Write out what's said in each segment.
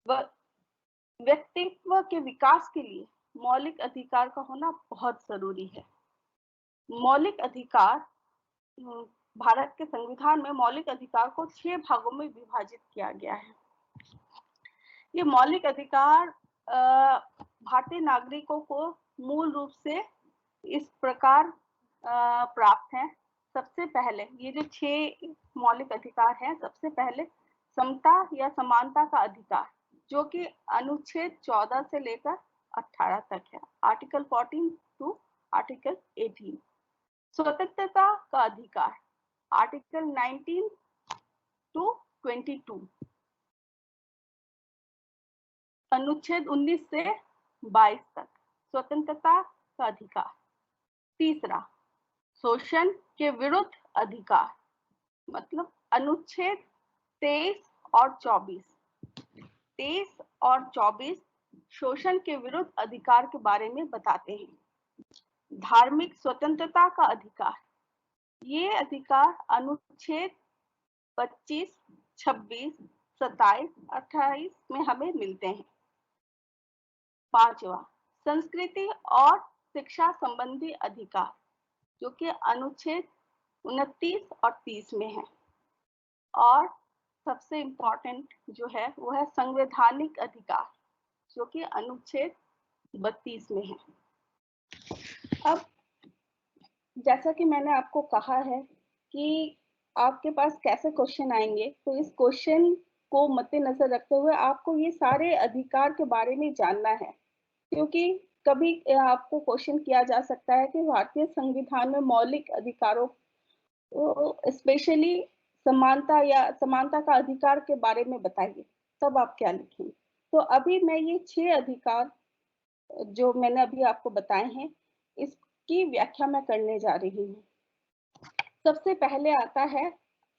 व्यक्तित्व के विकास के लिए मौलिक अधिकार का होना बहुत जरूरी है। मौलिक अधिकार भारत के संविधान में मौलिक अधिकार को 6 भागों में विभाजित किया गया है। ये मौलिक अधिकार भारतीय नागरिकों को मूल रूप से इस प्रकार प्राप्त हैं। सबसे पहले ये जो 6 मौलिक अधिकार हैं, सबसे पहले समता या समानता का अधिकार, जो कि अनुच्छेद 14 से लेकर 18 तक है, आर्टिकल 14 टू आर्टिकल 18। स्वतंत्रता का अधिकार, आर्टिकल 19 टू 22, अनुच्छेद 19 से 22 तक स्वतंत्रता का अधिकार। तीसरा, शोषण के विरुद्ध अधिकार, मतलब अनुच्छेद 23 और 24 शोषण के विरुद्ध अधिकार के बारे में बताते हैं। धार्मिक स्वतंत्रता का अधिकार, ये अधिकार अनुच्छेद 25, 26, 27, 28 में हमें मिलते हैं। पांचवा, संस्कृति और शिक्षा संबंधी अधिकार, जो कि अनुच्छेद 29 और 30 में है। और सबसे इम्पोर्टेंट जो है वो है संवैधानिक अधिकार, जो कि अनुच्छेद 32 में है। अब जैसा कि मैंने आपको कहा है कि आपके पास कैसे क्वेश्चन आएंगे, तो इस क्वेश्चन को मद्देनजर रखते हुए आपको ये सारे अधिकार के बारे में जानना है, क्योंकि कभी आपको क्वेश्चन किया जा सकता है कि भारतीय संविधान में मौलिक अधिकारों, स्पेशली समानता का अधिकार के बारे में बताइए, तब आप क्या लिखेंगे। तो अभी मैं ये 6 अधिकार जो मैंने अभी आपको बताए हैं, इसकी व्याख्या मैं करने जा रही हूँ। सबसे पहले आता है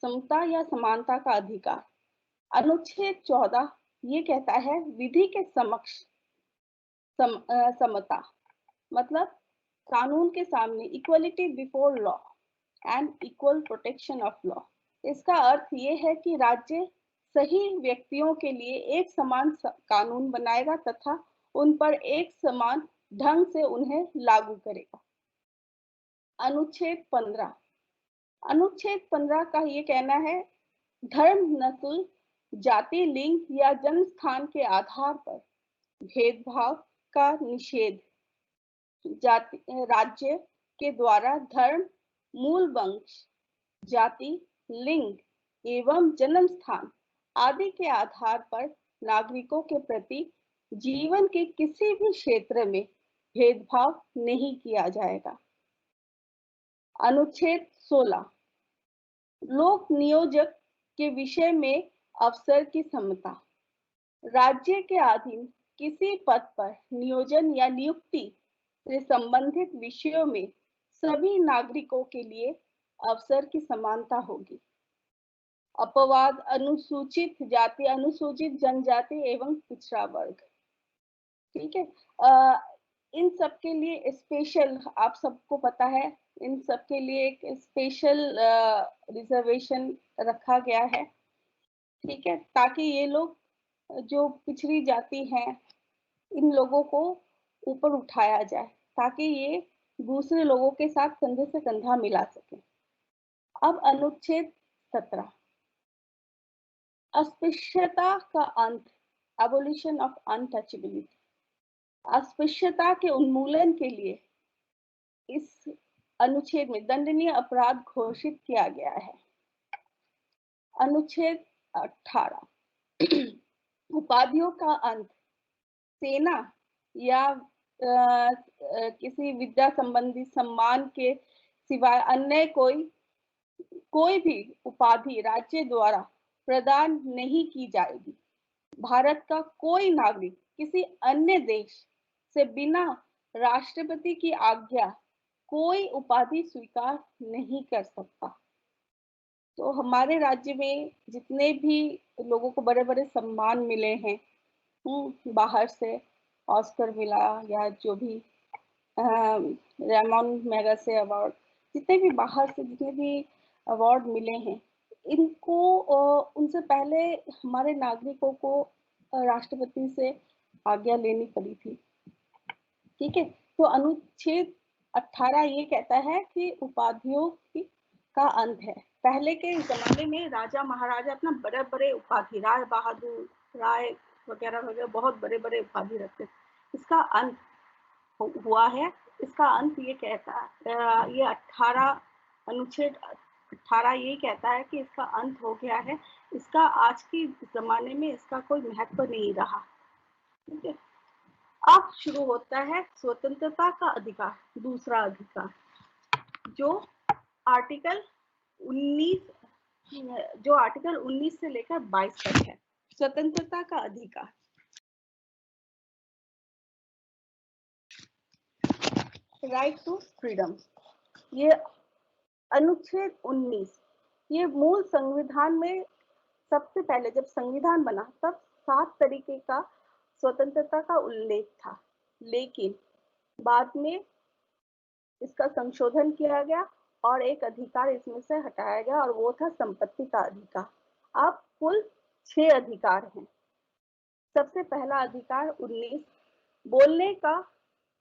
समता या समानता का अधिकार। अनुच्छेद 14 ये कहता है विधि के समक्ष समता, मतलब कानून के सामने, equality before law and equal protection of law. इसका अर्थ ये है कि राज्य सही व्यक्तियों के लिए एक समान कानून बनाएगा तथा उन पर एक समान ढंग से उन्हें लागू करेगा। अनुच्छेद 15 का ये कहना है धर्म, नस्ल, जाति, लिंग या जन्म स्थान के आधार पर भेदभाव का निषेध। राज्य के द्वारा धर्म, मूल वंश, जाति, लिंग एवं जन्म स्थान आदि के आधार पर नागरिकों के प्रति जीवन के किसी भी क्षेत्र में भेदभाव नहीं किया जाएगा। अनुच्छेद 16 लोक नियोजक के विषय में अफसर की समता। राज्य के अधीन किसी पद पर नियोजन या नियुक्ति से संबंधित विषयों में सभी नागरिकों के लिए अवसर की समानता होगी। अपवाद अनुसूचित जाति, अनुसूचित जनजाति एवं पिछड़ा वर्ग। ठीक है, इन सब के लिए स्पेशल, आप सबको पता है, इन सब के लिए एक स्पेशल रिजर्वेशन रखा गया है। ठीक है, ताकि ये लोग जो पिछड़ी जाति हैं, इन लोगों को ऊपर उठाया जाए, ताकि ये दूसरे लोगों के साथ कंधे से कंधा मिला सके। अब अनुच्छेद 17 अस्पृश्यता का अंत, एबोलिशन ऑफ अनटचेबिलिटी। अस्पृश्यता के उन्मूलन के लिए इस अनुच्छेद में दंडनीय अपराध घोषित किया गया है। अनुच्छेद 18 उपाधियों का अंत, सेना या किसी विद्या संबंधी सम्मान के सिवाय अन्य कोई भी उपाधि राज्य द्वारा प्रदान नहीं की जाएगी। भारत का कोई नागरिक किसी अन्य देश से बिना राष्ट्रपति की आज्ञा कोई उपाधि स्वीकार नहीं कर सकता। तो हमारे राज्य में जितने भी लोगों को बड़े बड़े सम्मान मिले हैं, बाहर से ऑस्कर मिला या जो भी रेमन मैगसेसे अवार्ड, जितने भी बाहर से जितने भी अवार्ड मिले हैं, इनको उनसे पहले हमारे नागरिकों को राष्ट्रपति से आज्ञा लेनी पड़ी थी। ठीक है, तो अनुच्छेद 18 ये कहता है कि उपाधियों का अंत है। पहले के जमाने में राजा महाराजा अपना बड़े-बड़े उपाधि, राय बहादुर, राय वगैरह वगैरह बहुत बड़े-बड़े उपाधि रखते थे। इसका अंत हुआ है। इसका अंत ये कहता ये 18 अनुच्छेद 18 ये कहता है कि इसका अंत हो गया है। इसका आज के जमाने में इसका कोई महत्व नहीं रहा। ठीक है, अब शुरू होता है स्वतंत्रता का अधिकार, दूसरा अधिकार, जो आर्टिकल 19 जो आर्टिकल 19 से लेकर 22 तक है। स्वतंत्रता का अधिकार, राइट टू फ्रीडम, ये अनुच्छेद 19 ये मूल संविधान में सबसे पहले जब संविधान बना तब 7 तरीके का स्वतंत्रता का उल्लेख था, लेकिन बाद में इसका संशोधन किया गया और एक अधिकार इसमें से हटाया गया और वो था संपत्ति का अधिकार। अब कुल 6 अधिकार हैं। सबसे पहला अधिकार 19 बोलने का,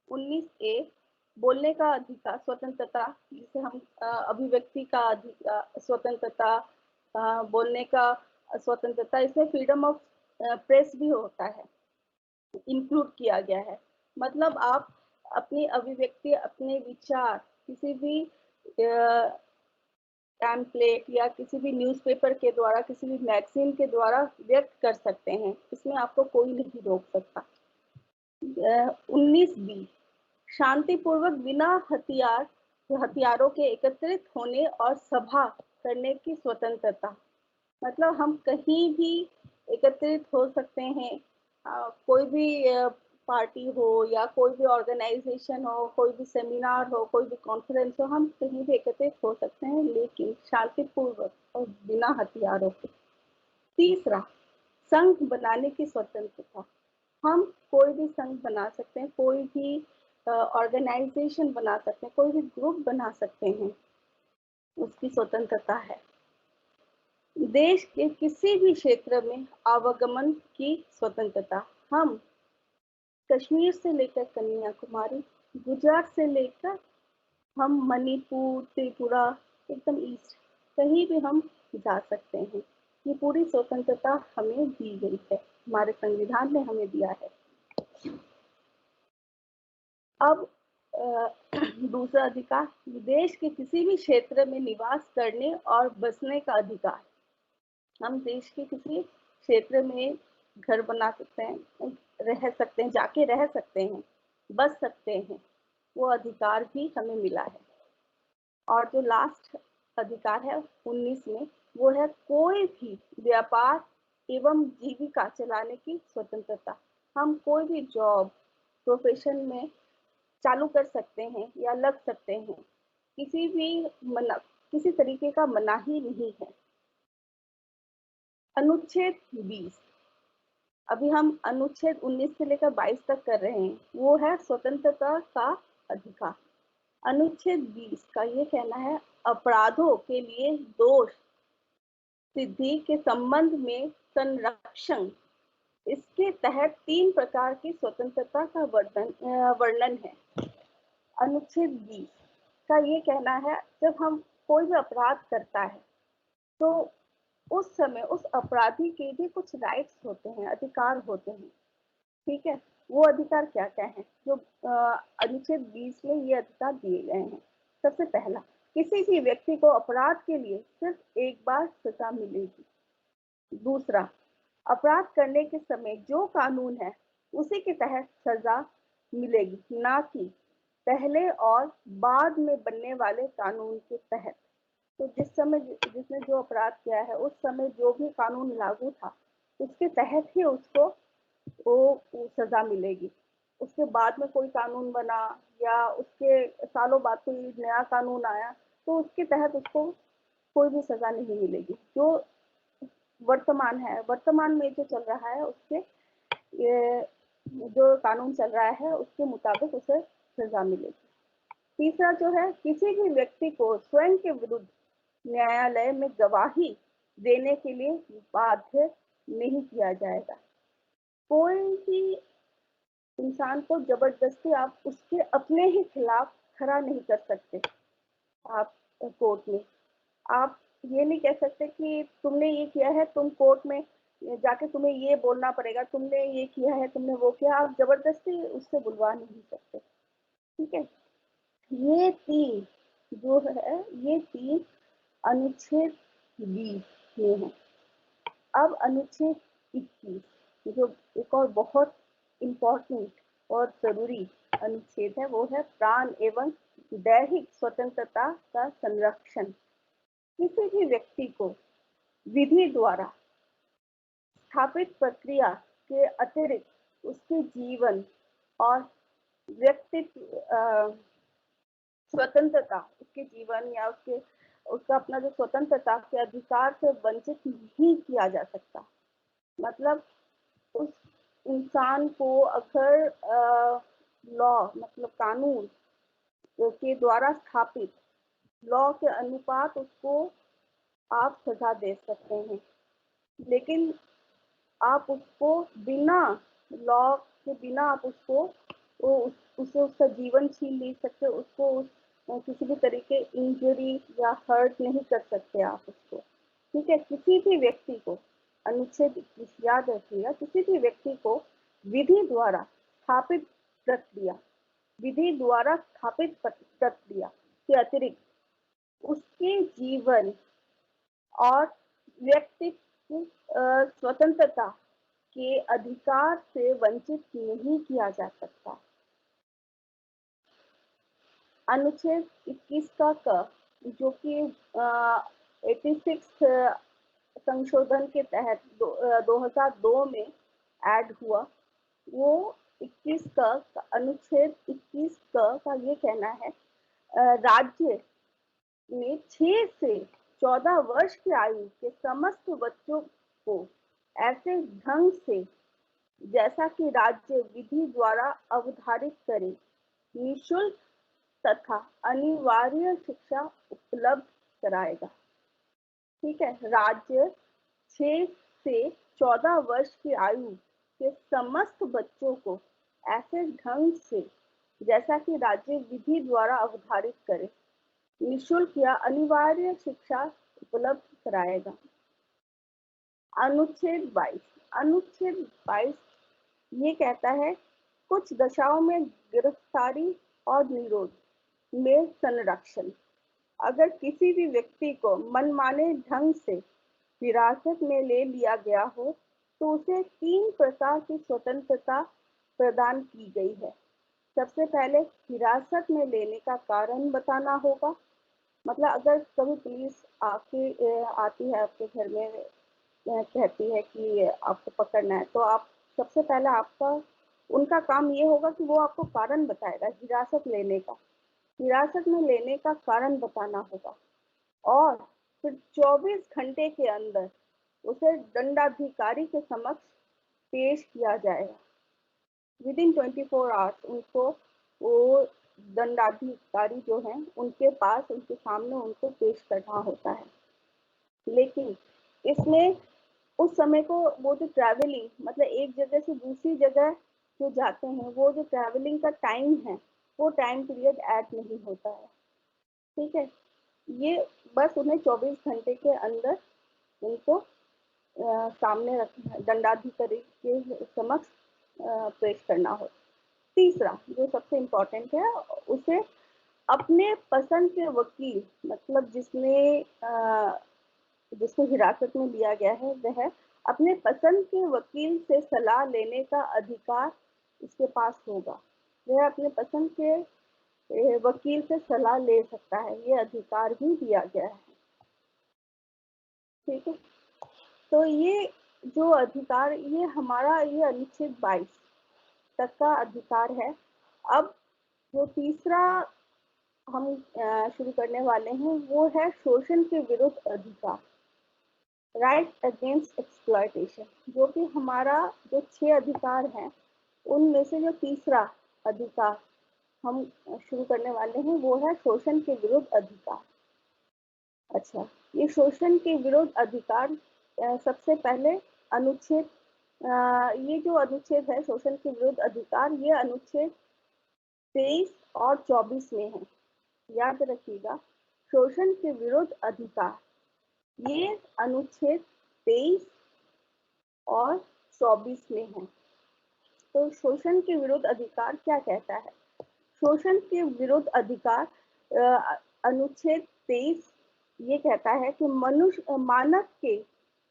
19 ए बोलने का अधिकार, स्वतंत्रता, जिसे हम अभिव्यक्ति का अधिकार, स्वतंत्रता, बोलने का स्वतंत्रता, इसमें फ्रीडम ऑफ प्रेस भी होता है, इंक्लूड किया गया है। मतलब आप अपनी अभिव्यक्ति, अपने विचार किसी भी पैम्फलेट या किसी भी न्यूज़पेपर के द्वारा, किसी भी मैगज़ीन के द्वारा व्यक्त कर सकते हैं। इसमें आपको कोई नहीं रोक सकता। 19 बी शांतिपूर्वक बिना हथियारों के एकत्रित होने और सभा करने की स्वतंत्रता। मतलब हम कहीं भी एकत्रित हो सकते हैं। कोई भी पार्टी हो या कोई भी ऑर्गेनाइजेशन हो, कोई भी सेमिनार हो, कोई भी कॉन्फ्रेंस हो, हम कहीं भी एकत्रित हो सकते हैं, लेकिन शांतिपूर्वक और बिना हथियारों के। तीसरा, संघ बनाने की स्वतंत्रता। हम कोई भी संघ बना सकते हैं, कोई भी ऑर्गेनाइजेशन बना सकते हैं, कोई भी ग्रुप बना सकते हैं, उसकी स्वतंत्रता है। देश के किसी भी क्षेत्र में आवागमन की स्वतंत्रता। हम कश्मीर से लेकर कन्याकुमारी, गुजरात से लेकर हम मणिपुर, त्रिपुरा, एकदम ईस्ट, कहीं भी हम जा सकते हैं। ये पूरी स्वतंत्रता हमें दी गई है, हमारे संविधान ने हमें दिया है। अब दूसरा अधिकार, देश के किसी भी क्षेत्र में निवास करने और बसने का अधिकार। हम देश के किसी क्षेत्र में घर बना सकते हैं, रह सकते हैं, जाके रह सकते हैं, बस सकते हैं, वो अधिकार भी हमें मिला है। और जो लास्ट अधिकार है 19 में, वो है कोई भी व्यापार एवं जीविका चलाने की स्वतंत्रता। हम कोई भी जॉब, प्रोफेशन में चालू कर सकते हैं या लग सकते हैं, किसी भी किसी तरीके का मनाही नहीं है। अनुच्छेद 20, अभी हम अनुच्छेद 19 से लेकर 22 तक कर रहे हैं, वो है स्वतंत्रता का अधिकार। अनुच्छेद 20 का ये कहना है अपराधों के लिए दोष सिद्धि के संबंध में संरक्षण। इसके तहत 3 प्रकार की स्वतंत्रता का वर्णन है। अनुच्छेद 20 का ये कहना है जब हम कोई भी अपराध करता है तो उस समय उस अपराधी के भी कुछ राइट्स होते हैं, अधिकार होते हैं। ठीक है, वो अधिकार क्या-क्या हैं जो अनुच्छेद 20 में ये अधिकार दिए गए हैं। सबसे पहला, किसी भी व्यक्ति को अपराध के लिए सिर्फ एक बार सजा मिलेगी। दूसरा, अपराध करने के समय जो कानून है उसी के तहत सजा मिलेगी, ना कि पहले और बाद में बनने वाले कानून के तहत। तो जिसने जो अपराध किया है उस समय जो भी कानून लागू था उसके तहत ही उसको वो सजा मिलेगी। उसके बाद में कोई कानून बना या उसके सालों बाद कोई नया कानून आया तो उसके तहत उसको कोई भी सजा नहीं मिलेगी। जो वर्तमान में जो चल रहा है उसके ये जो कानून चल रहा है उसके मुताबिक उसे सजा मिलेगी। तीसरा जो है, किसी भी व्यक्ति को स्वयं के विरुद्ध न्यायालय में गवाही देने के लिए बाध्य नहीं किया जाएगा। भी इंसान को जबरदस्ती आप उसके अपने ही खिलाफ खड़ा नहीं कर सकते। आप कोर्ट में आप ये नहीं कह सकते कि तुमने ये किया है, तुम कोर्ट में जाके तुम्हें ये बोलना पड़ेगा, तुमने ये किया है, तुमने वो किया, आप जबरदस्ती उससे बुलवा नहीं सकते। ठीक है, ये तीन जो है, ये तीन अनुच्छेद 20 में है। अब अनुच्छेद 21 जो एक और बहुत इम्पोर्टेंट और जरूरी अनुच्छेद है, वो है प्राण एवं दैहिक स्वतंत्रता का संरक्षण। किसी भी व्यक्ति को विधि द्वारा स्थापित प्रक्रिया के अतिरिक्त उसके जीवन और व्यक्तित्व स्वतंत्रता, उसके जीवन या उसका अपना जो स्वतंत्रता के अधिकार से वंचित नहीं किया जा सकता। मतलब उस इंसान को अगर लॉ मतलब कानून के द्वारा स्थापित लॉ के अनुपात उसको आप सजा दे सकते हैं, लेकिन आप उसको बिना लॉ के बिना आप उसको उसे उसका जीवन छीन नहीं सकते, उसको किसी भी तरीके इंजरी या हर्ट नहीं कर सकते आप उसको। ठीक है, किसी भी व्यक्ति को अनुच्छेद 21 याद रखिएगा, किसी भी व्यक्ति को विधि द्वारा स्थापित प्रक्रिया विधि द्वारा स्थापित प्रक्रिया के अतिरिक्त उसके जीवन और व्यक्तित्व स्वतंत्रता के अधिकार से वंचित नहीं किया जा सकता। अनुच्छेद 21 का क जो कि 86 संशोधन के तहत 2002 में ऐड हुआ, वो 21 का अनुच्छेद 21 का ये कहना है, राज्य में 6 से 14 वर्ष की आयु के समस्त बच्चों को ऐसे ढंग से जैसा कि राज्य विधि द्वारा अवधारित करे, निःशुल्क तथा अनिवार्य शिक्षा उपलब्ध कराएगा। ठीक है, राज्य 6 से 14 वर्ष की आयु के समस्त बच्चों को ऐसे ढंग से जैसा कि राज्य विधि द्वारा अवधारित करे, निःशुल्क या अनिवार्य शिक्षा उपलब्ध कराएगा। अनुच्छेद 22 ये कहता है, कुछ दशाओं में गिरफ्तारी और निरोध में संरक्षण। अगर किसी भी व्यक्ति को मनमाने ढंग से हिरासत में ले लिया गया हो तो उसे 3 प्रकार की स्वतंत्रता प्रदान की गई है। सबसे पहले हिरासत में लेने का कारण बताना होगा। मतलब अगर कभी पुलिस आती है आपके घर में, कहती है कि आपको पकड़ना है, तो आप सबसे पहले उनका काम ये होगा कि वो आपको कारण बताएगा हिरासत लेने का। हिरासत में लेने का कारण बताना होगा और फिर 24 घंटे के अंदर उसे दंडाधिकारी के समक्ष पेश किया जाएगा। विदिन 24 आवर्स उनको वो दंडाधिकारी जो हैं उनके पास, उनके सामने उनको पेश करना होता है। लेकिन इसमें उस समय को वो जो ट्रैवलिंग मतलब एक जगह से दूसरी जगह जो जाते हैं, वो जो ट्रैवलिंग का टाइम है, वो टाइम पीरियड ऐड नहीं होता है। ठीक है, ये बस उन्हें 24 घंटे के अंदर उनको सामने रखना, दंडाधिकारी के समक्ष पेश करना हो। तीसरा जो सबसे इम्पोर्टेंट है, उसे अपने पसंद के वकील मतलब जिसको हिरासत में लिया गया है, वह अपने पसंद के वकील से सलाह लेने का अधिकार उसके पास होगा। वह अपने पसंद के वकील से सलाह ले सकता है, ये अधिकार भी दिया गया है। ठीक है, तो ये जो अधिकार, ये हमारा ये अनुच्छेद 22 तक का अधिकार है। अब जो तीसरा हम शुरू करने वाले हैं, वो है शोषण के विरुद्ध अधिकार, राइट अगेंस्ट एक्सप्लॉयटेशन, जो कि हमारा जो 6 अधिकार हैं, उनमें से जो तीसरा अधिकार हम शुरू करने वाले हैं, वो है शोषण के विरुद्ध अधिकार। अच्छा, ये शोषण के विरुद्ध अधिकार सबसे पहले अनुच्छेद ये जो अनुच्छेद है शोषण के विरुद्ध अधिकार, ये अनुच्छेद 23 और 24 में है। याद रखिएगा, शोषण के विरुद्ध अधिकार, ये अनुच्छेद 23 और 24 में है। तो शोषण के विरुद्ध अधिकार क्या कहता है? शोषण के विरुद्ध अधिकार अनुच्छेद 23 ये कहता है कि मानव के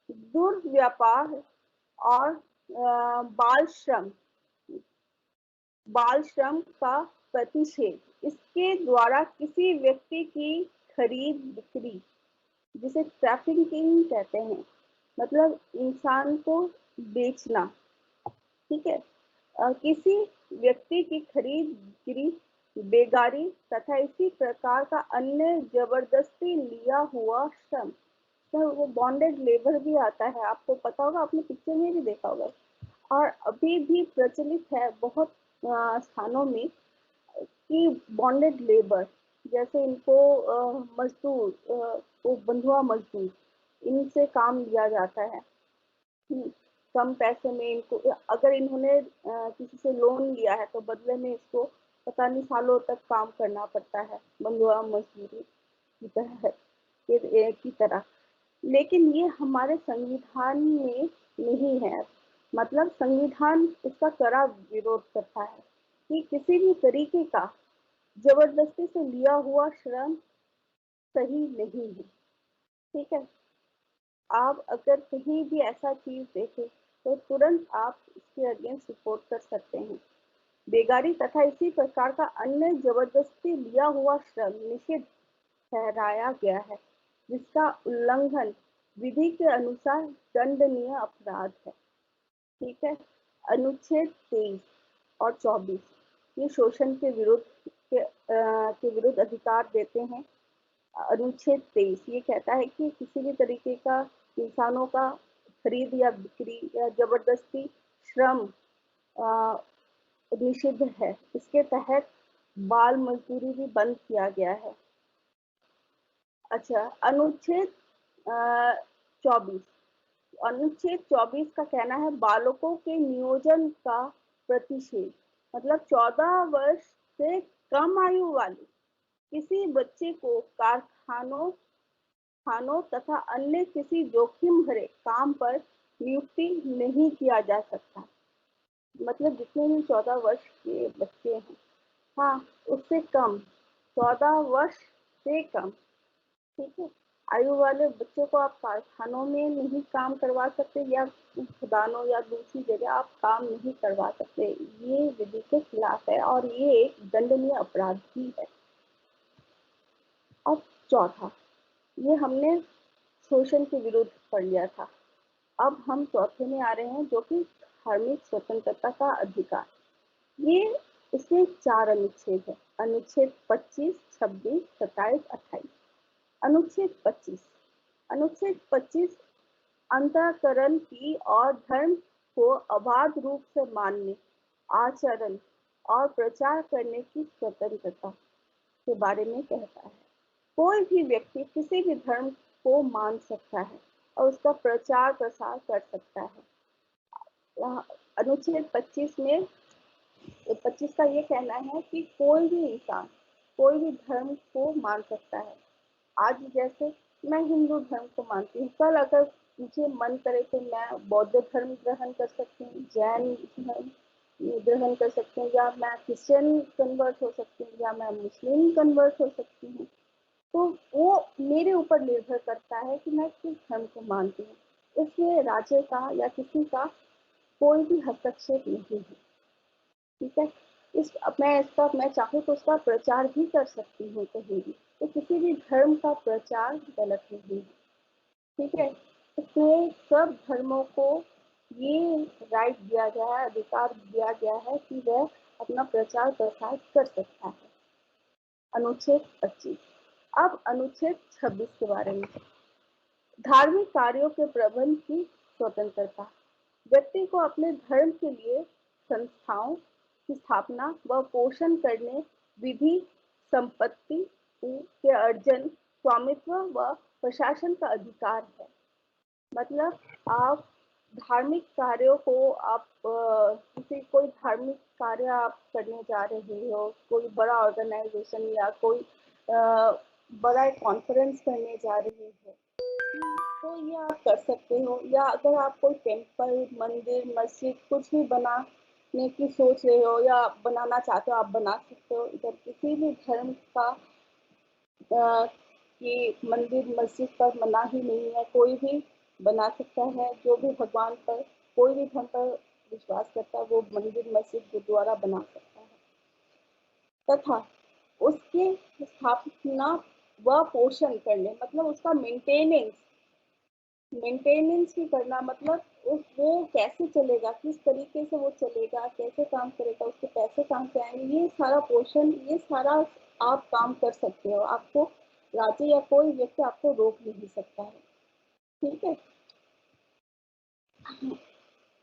दुर्व्यापार और बाल श्रम का प्रतिषेध, इसके द्वारा किसी व्यक्ति की खरीद बिक्री, जिसे ट्रैफिकिंग कहते हैं, मतलब इंसान को बेचना, ठीक है, किसी व्यक्ति की खरीद बिक्री, बेगारी तथा इसी प्रकार का अन्य जबरदस्ती लिया हुआ श्रम, तो वो बॉन्डेड लेबर भी आता है, आपको पता होगा, आपने पिक्चर में भी देखा होगा, और अभी भी प्रचलित है बहुत स्थानों में कि बॉन्डेड लेबर, जैसे इनको मजदूर, वो बंधुआ मजदूर, इनसे काम लिया जाता है। कम पैसे में इनको, अगर इन्होंने किसी से लोन लिया है तो बदले में इसको पता नहीं सालों तक काम करना पड़ता है, बंधुआ मजदूरी की तरह। लेकिन ये हमारे संविधान में नहीं है, मतलब संविधान इसका कड़ा विरोध करता है कि किसी भी तरीके का जबरदस्ती से लिया हुआ श्रम सही नहीं है, ठीक है। आप अगर कहीं भी ऐसा चीज देखें तो तुरंत आप इसके अगेंस्ट रिपोर्ट कर सकते हैं। बेगारी तथा इसी प्रकार का अन्य जबरदस्ती लिया हुआ श्रम निषिद्ध ठहराया गया है, जिसका उल्लंघन विधि के अनुसार दंडनीय अपराध है, ठीक है। अनुच्छेद 23 और 24 ये शोषण के विरुद्ध अधिकार देते हैं। अनुच्छेद 23 ये कहता है कि किसी भी तरीके का इंसानों का खरीद या बिक्री या जबरदस्ती श्रम निषिद्ध है। इसके तहत बाल मजदूरी भी बंद किया गया है। अच्छा, अनुच्छेद 24, अनुच्छेद 24 का कहना है बालकों के नियोजन का प्रतिषेध, मतलब 14 वर्ष से कम आयु वाले किसी बच्चे को कारखानों खानों तथा अन्य किसी जोखिम भरे काम पर नियुक्ति नहीं किया जा सकता। मतलब जितने भी 14 वर्ष के बच्चे हैं, हाँ, उससे कम, 14 वर्ष से कम, ठीक है, आयु वाले बच्चों को आप कारखानों में नहीं काम करवा सकते, या खदानों या दूसरी जगह आप काम नहीं करवा सकते। ये विधि के खिलाफ है और ये एक दंडनीय अपराध भी है। अब चौथा, ये हमने शोषण के विरुद्ध पढ़ लिया था। अब हम चौथे में आ रहे हैं, जो कि धार्मिक स्वतंत्रता का अधिकार। ये इसमें 4 अनुच्छेद है, अनुच्छेद 25, 26, 27, 28। अनुच्छेद 25, अनुच्छेद 25 अंतःकरण की और धर्म को अबाध रूप से मानने, आचरण और प्रचार करने की स्वतंत्रता के बारे में कहता है। कोई भी व्यक्ति किसी भी धर्म को मान सकता है और उसका प्रचार प्रसार कर सकता है। अनुच्छेद 25 में 25 का ये कहना है कि कोई भी इंसान कोई भी धर्म को मान सकता है। आज जैसे मैं हिंदू धर्म को मानती हूँ, कल अगर मुझे मन करे तो मैं बौद्ध धर्म ग्रहण कर सकती हूँ, जैन धर्म ग्रहण कर सकती हूँ, या मैं क्रिश्चियन कन्वर्ट हो सकती हूँ, या मैं मुस्लिम कन्वर्ट हो सकती हूँ। तो वो मेरे ऊपर निर्भर करता है कि मैं किस धर्म को मानती हूँ। इसलिए राज्य का या किसी का कोई भी हस्तक्षेप नहीं है, ठीक है। मैं चाहूँ तो उसका प्रचार भी कर सकती हूँ कहीं भी, तो किसी भी धर्म का प्रचार गलत नहीं है, ठीक है। इसमें सब धर्मों को ये राइट दिया गया है, अधिकार दिया गया है कि वह अपना प्रचार प्रसार कर सकता है। अनुच्छेद 25। अब अनुच्छेद 26 के बारे में, धार्मिक कार्यों के प्रबंध की स्वतंत्रता। व्यक्ति को अपने धर्म के लिए संस्थाओं की स्थापना व पोषण करने, विधि, संपत्ति के अर्जन, स्वामित्व व प्रशासन का अधिकार है। मतलब आप धार्मिक कार्यों को आप किसी कोई धार्मिक कार्य आप करने जा रहे हो, कोई बड़ा ऑर्गेनाइजेशन या कोई बड़ा कॉन्फ्रेंस करने जा रहे हो, तो ये आप कर सकते हो। या अगर आप कोई टेम्पल, मंदिर, मस्जिद कुछ भी बनाने की सोच रहे हो या बनाना चाहते हो, आप बना सकते हो। इधर किसी भी धर्म का कि मंदिर मस्जिद पर मना ही नहीं है, कोई भी बना सकता है। जो भी भगवान पर, कोई भी धर्म पर विश्वास करता है, वो मंदिर मस्जिद गुरुद्वारा बना सकता है। तथा उसके स्थापना व पोषण करने, मतलब उसका मेंटेनेंस भी करना, मतलब वो कैसे चलेगा, किस तरीके से वो चलेगा, कैसे काम करेगा, उसके पैसे कहाँ से आएंगे, ये सारा पोषण, ये सारा आप काम कर सकते हो। आपको राज्य या कोई व्यक्ति आपको रोक नहीं सकता है। ठीक है।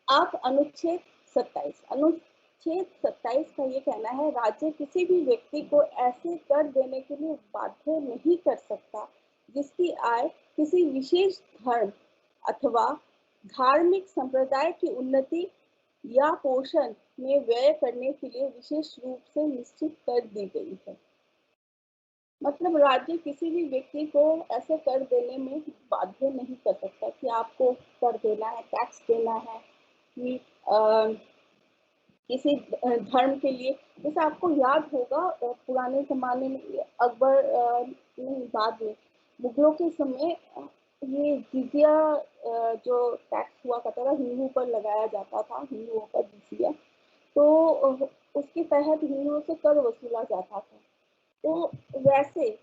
आप अनुच्छेद 27 का ये कहना है, राज्य किसी भी व्यक्ति को ऐसे कर देने के लिए बाध्य नहीं कर सकता जिसकी आय किसी विशेष धर्म अथवा धार्मिक संप्रदाय की उन्नति या पोषण में व्यय करने के लिए विशेष रूप से निश्चित कर दी गई है। मतलब राज्य किसी भी व्यक्ति को ऐसे कर देने में बाध्य नहीं कर सकता कि आपको कर देना है, टैक्स देना है, कि किसी धर्म के लिए। जैसे आपको याद होगा पुराने जमाने में, अकबर नहीं, बाद में मुगलों के समय ये जिजिया जो टैक्स हुआ करता था, हिंदुओं पर लगाया जाता था, हिंदुओं का जिजिया। तो उसके तहत हिंदुओं से कर वसूला जाता था। तो वैसे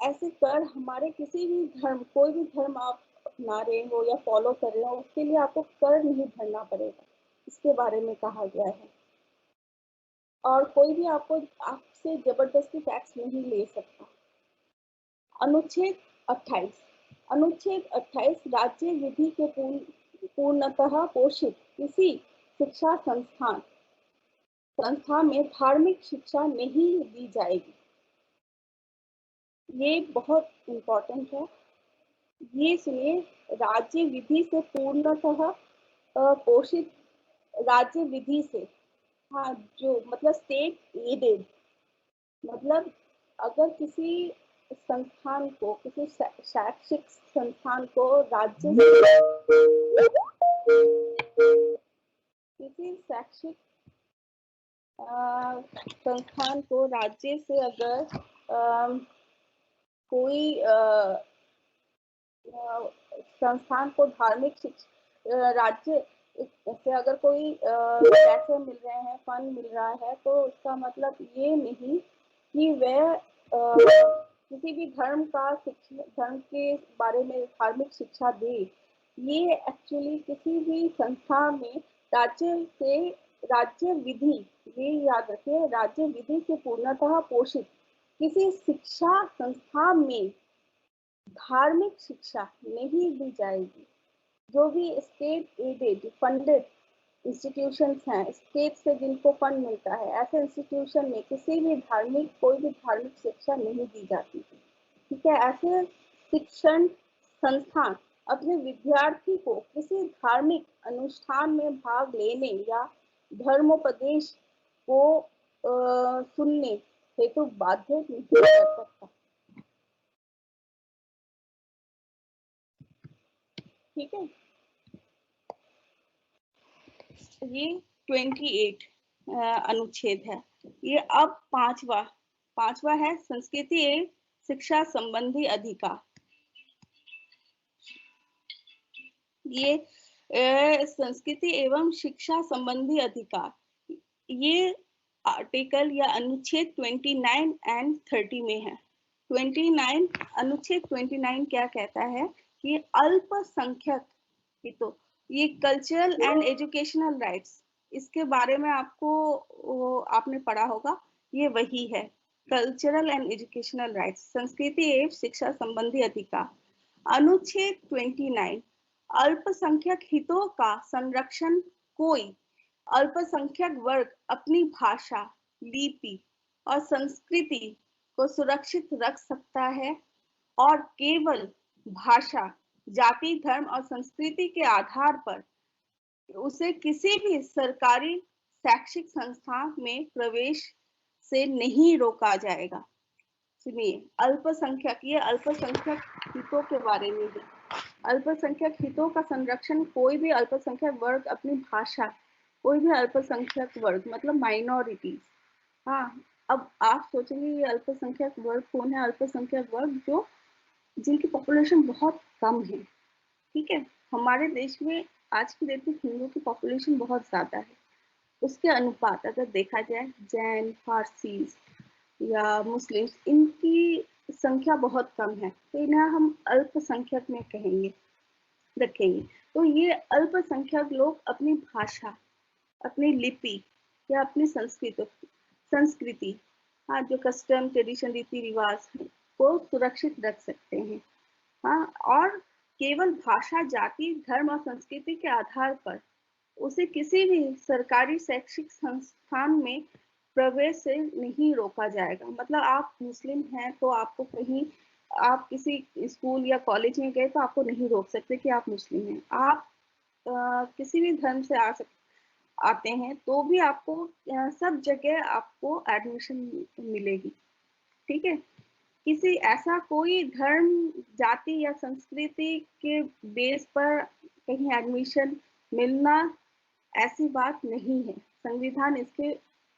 ऐसे कर हमारे किसी भी धर्म, कोई भी धर्म आप अपना रहे हो या फॉलो कर रहे हो, उसके लिए आपको कर नहीं भरना पड़ेगा, इसके बारे में कहा गया है। और कोई भी आपसे जबरदस्ती टैक्स नहीं ले सकता। अनुच्छेद 28, अनुच्छेद 28 राज्य विधि के पूर्णतः पोषित किसी शिक्षा संस्था में धार्मिक शिक्षा नहीं दी जाएगी। ये बहुत इम्पोर्टेंट है, ये सुनिए। राज्य विधि से पूर्णतः पोषित, राज्य विधि से, हाँ, जो मतलब स्टेट एडेड, मतलब अगर किसी संस्थान को, किसी शैक्षिक संस्थान को राज्य से, किसी शैक्षिक संस्थान को राज्य से अगर कोई संस्थान को धार्मिक शिक्षा, राज्य से अगर कोई पैसे मिल रहे हैं, फंड मिल रहा है, तो उसका मतलब ये नहीं कि वह किसी भी धर्म के बारे में धार्मिक शिक्षा दे। ये एक्चुअली किसी भी संस्था में राज्य विधि, ये याद रखिए, राज्य विधि से पूर्णतः पोषित किसी शिक्षा संस्था में धार्मिक शिक्षा नहीं दी जाएगी। जो भी स्टेट एडेड फंडेड इंस्टीट्यूशंस हैं, स्टेट से जिनको फंड मिलता है, ऐसे इंस्टीट्यूशन में कोई भी धार्मिक शिक्षा नहीं दी जाती। ठीक है। ऐसे शिक्षण संस्थान अपने विद्यार्थी को किसी धार्मिक अनुष्ठान में भाग लेने या धर्मोपदेश को सुनने हेतु बाध्य नहीं कर सकता। ठीक है। ये 28 अनुच्छेद है। ये अब पांचवा है संस्कृति एवं शिक्षा संबंधी अधिकार। ये संस्कृति एवं शिक्षा संबंधी अधिकार, ये आर्टिकल या अनुच्छेद 29 एंड 30 में है। 29, अनुच्छेद 29 क्या कहता है कि अल्पसंख्यक हितों, ये कल्चरल एंड एजुकेशनल राइट्स, इसके बारे में आपने पढ़ा होगा, ये वही है, कल्चरल एंड एजुकेशनल राइट्स, संस्कृति एवं शिक्षा संबंधी अधिकार। अनुच्छेद 29, अल्पसंख्यक हितों का संरक्षण कोई अल्पसंख्यक वर्ग अपनी भाषा, लिपि और संस्कृति को सुरक्षित रख सकता है और केवल भाषा, जाति, धर्म और संस्कृति के आधार पर उसे किसी भी सरकारी शैक्षिक संस्था में प्रवेश से नहीं रोका जाएगा। सुनिए, ये अल्पसंख्यक हितों के बारे में है। अल्पसंख्यक हितों का संरक्षण कोई भी अल्पसंख्यक वर्ग अपनी भाषा, कोई भी अल्पसंख्यक वर्ग मतलब माइनॉरिटीज। हाँ, अब आप सोचेंगे ये अल्पसंख्यक वर्ग कौन है? अल्पसंख्यक वर्ग जो जिनकी पॉपुलेशन बहुत कम है, ठीक है? हमारे देश में आज की डेट में हिंदू की पॉपुलेशन बहुत ज्यादा है। उसके अनुपात अगर देखा जाए, जैन, फारसीज या मुस्लिम्स, इनकी संख्या बहुत कम है, तो इन्हें हम अल्पसंख्यक में रखेंगे। तो ये अल्पसंख्यक लोग अपनी भाषा, अपनी लिपि या अपनी संस्कृति, हाँ, जो कस्टम, ट्रेडिशन, रीति रिवाज को सुरक्षित रख सकते हैं। हाँ, और केवल भाषा, जाति, धर्म और संस्कृति के आधार पर उसे किसी भी सरकारी शैक्षिक संस्थान में प्रवेश से नहीं रोका जाएगा। मतलब आप मुस्लिम हैं तो आपको कहीं, आप किसी स्कूल या कॉलेज में गए तो आपको नहीं रोक सकते कि आप मुस्लिम हैं। आप किसी भी धर्म से आते हैं तो भी आपको सब जगह आपको एडमिशन मिलेगी, ठीक है? किसी ऐसा कोई धर्म, जाति या संस्कृति के बेस पर कहीं एडमिशन मिलना, ऐसी बात नहीं है। संविधान इसके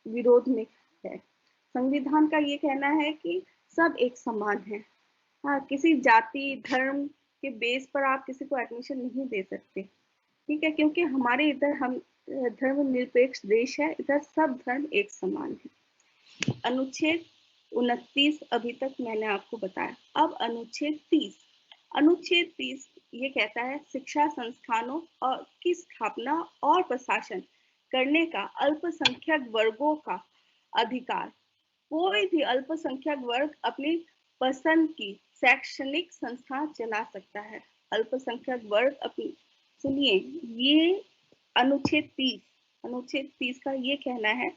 विरोध में है। संविधान का ये कहना है कि सब एक समान है। हाँ, किसी जाति, धर्म के बेस पर आप किसी को एडमिशन नहीं दे सकते, ठीक है? क्योंकि हमारे इधर हम धर्मनिरपेक्ष देश है, इधर सब धर्म एक समान है। अनुच्छेद 29 अभी तक मैंने आपको बताया। अब अनुच्छेद 30। अनुच्छेद 30 ये कहता है शिक्षा संस्थानों और की स्थापना और प्रशासन करने का अल्पसंख्यक वर्गों का अधिकार। कोई भी अल्पसंख्यक वर्ग अपनी पसंद की शैक्षणिक संस्था चला सकता है। अल्पसंख्यक वर्ग अपनी, सुनिए, ये अनुच्छेद 30 का ये कहना है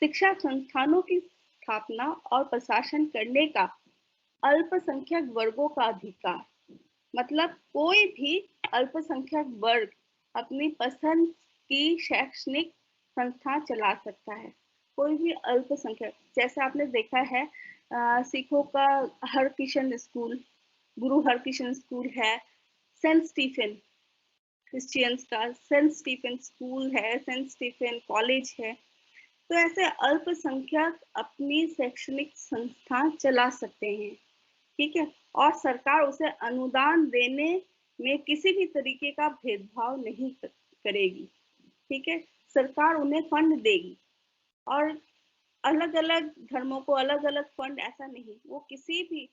शिक्षा संस्थानों की स्थापना और प्रशासन करने का अल्पसंख्यक वर्गों का अधिकार। मतलब कोई भी अल्पसंख्यक वर्ग अपनी पसंद की शैक्षणिक संस्था चला सकता है। कोई भी अल्पसंख्यक, जैसे आपने देखा है सिखों का हरकिशन स्कूल, गुरु हरकिशन स्कूल है, सेंट स्टीफन क्रिश्चियंस का सेंट स्टीफन स्कूल है, सेंट स्टीफन कॉलेज है। तो ऐसे अल्पसंख्यक अपनी शैक्षणिक संस्था चला सकते हैं, ठीक है? और सरकार उसे अनुदान देने में किसी भी तरीके का भेदभाव नहीं करेगी, ठीक है? सरकार उन्हें फंड देगी, और अलग अलग धर्मों को अलग अलग फंड, ऐसा नहीं, वो किसी भी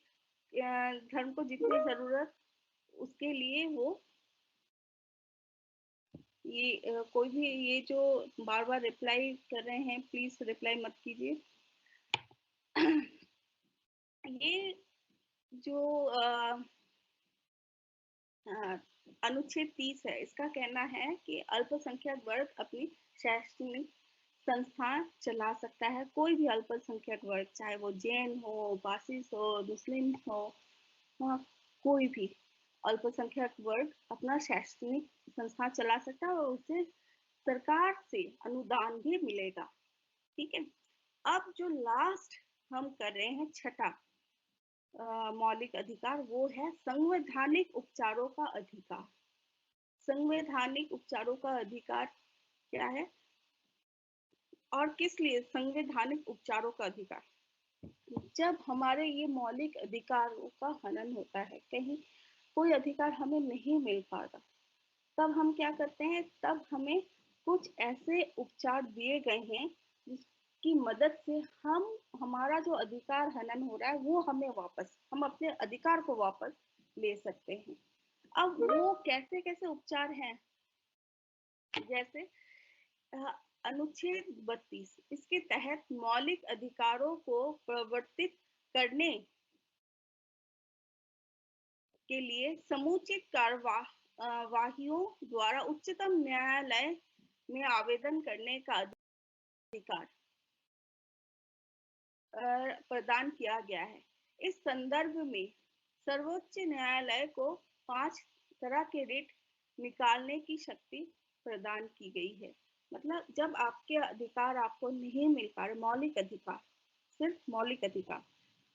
धर्म को जितनी जरूरत उसके लिए वो ये कोई भी, ये जो बार बार रिप्लाई कर रहे हैं प्लीज रिप्लाई मत कीजिए। ये जो अनुच्छेद 30 है, इसका कहना है कि अल्पसंख्यक वर्ग अपनी शैक्षणिक संस्था चला सकता है। कोई भी अल्पसंख्यक वर्ग, चाहे वो जैन हो, बासिस हो, मुस्लिम हो, हाँ, कोई भी अल्पसंख्यक वर्ग अपना शैक्षणिक संस्था चला सकता है और उसे सरकार से अनुदान भी मिलेगा, ठीक है? अब जो लास्ट हम कर रहे हैं, छठा मौलिक अधिकार, वो है संवैधानिक उपचारों का अधिकार। संवैधानिक उपचारों का अधिकार क्या है और किस लिए संवैधानिक उपचारों का अधिकार? जब हमारे ये मौलिक अधिकारों का हनन होता है, कहीं कोई अधिकार हमें नहीं मिल पाता, तब हम क्या करते हैं? तब हमें कुछ ऐसे उपचार दिए गए हैं जिसकी मदद से हम, हमारा जो अधिकार हनन हो रहा है वो हमें वापस, हम अपने अधिकार को वापस ले सकते हैं। अब वो कैसे कैसे उपचार हैं? जैसे अनुच्छेद 32, इसके तहत मौलिक अधिकारों को प्रवर्तित करने के लिए समुचित कार्यवाहियों द्वारा उच्चतम न्यायालय में आवेदन करने का अधिकार प्रदान किया गया है। इस संदर्भ में सर्वोच्च न्यायालय को 5 तरह के रिट निकालने की शक्ति प्रदान की गई है। मतलब जब आपके अधिकार आपको नहीं मिल पा रहे, मौलिक अधिकार, सिर्फ मौलिक अधिकार,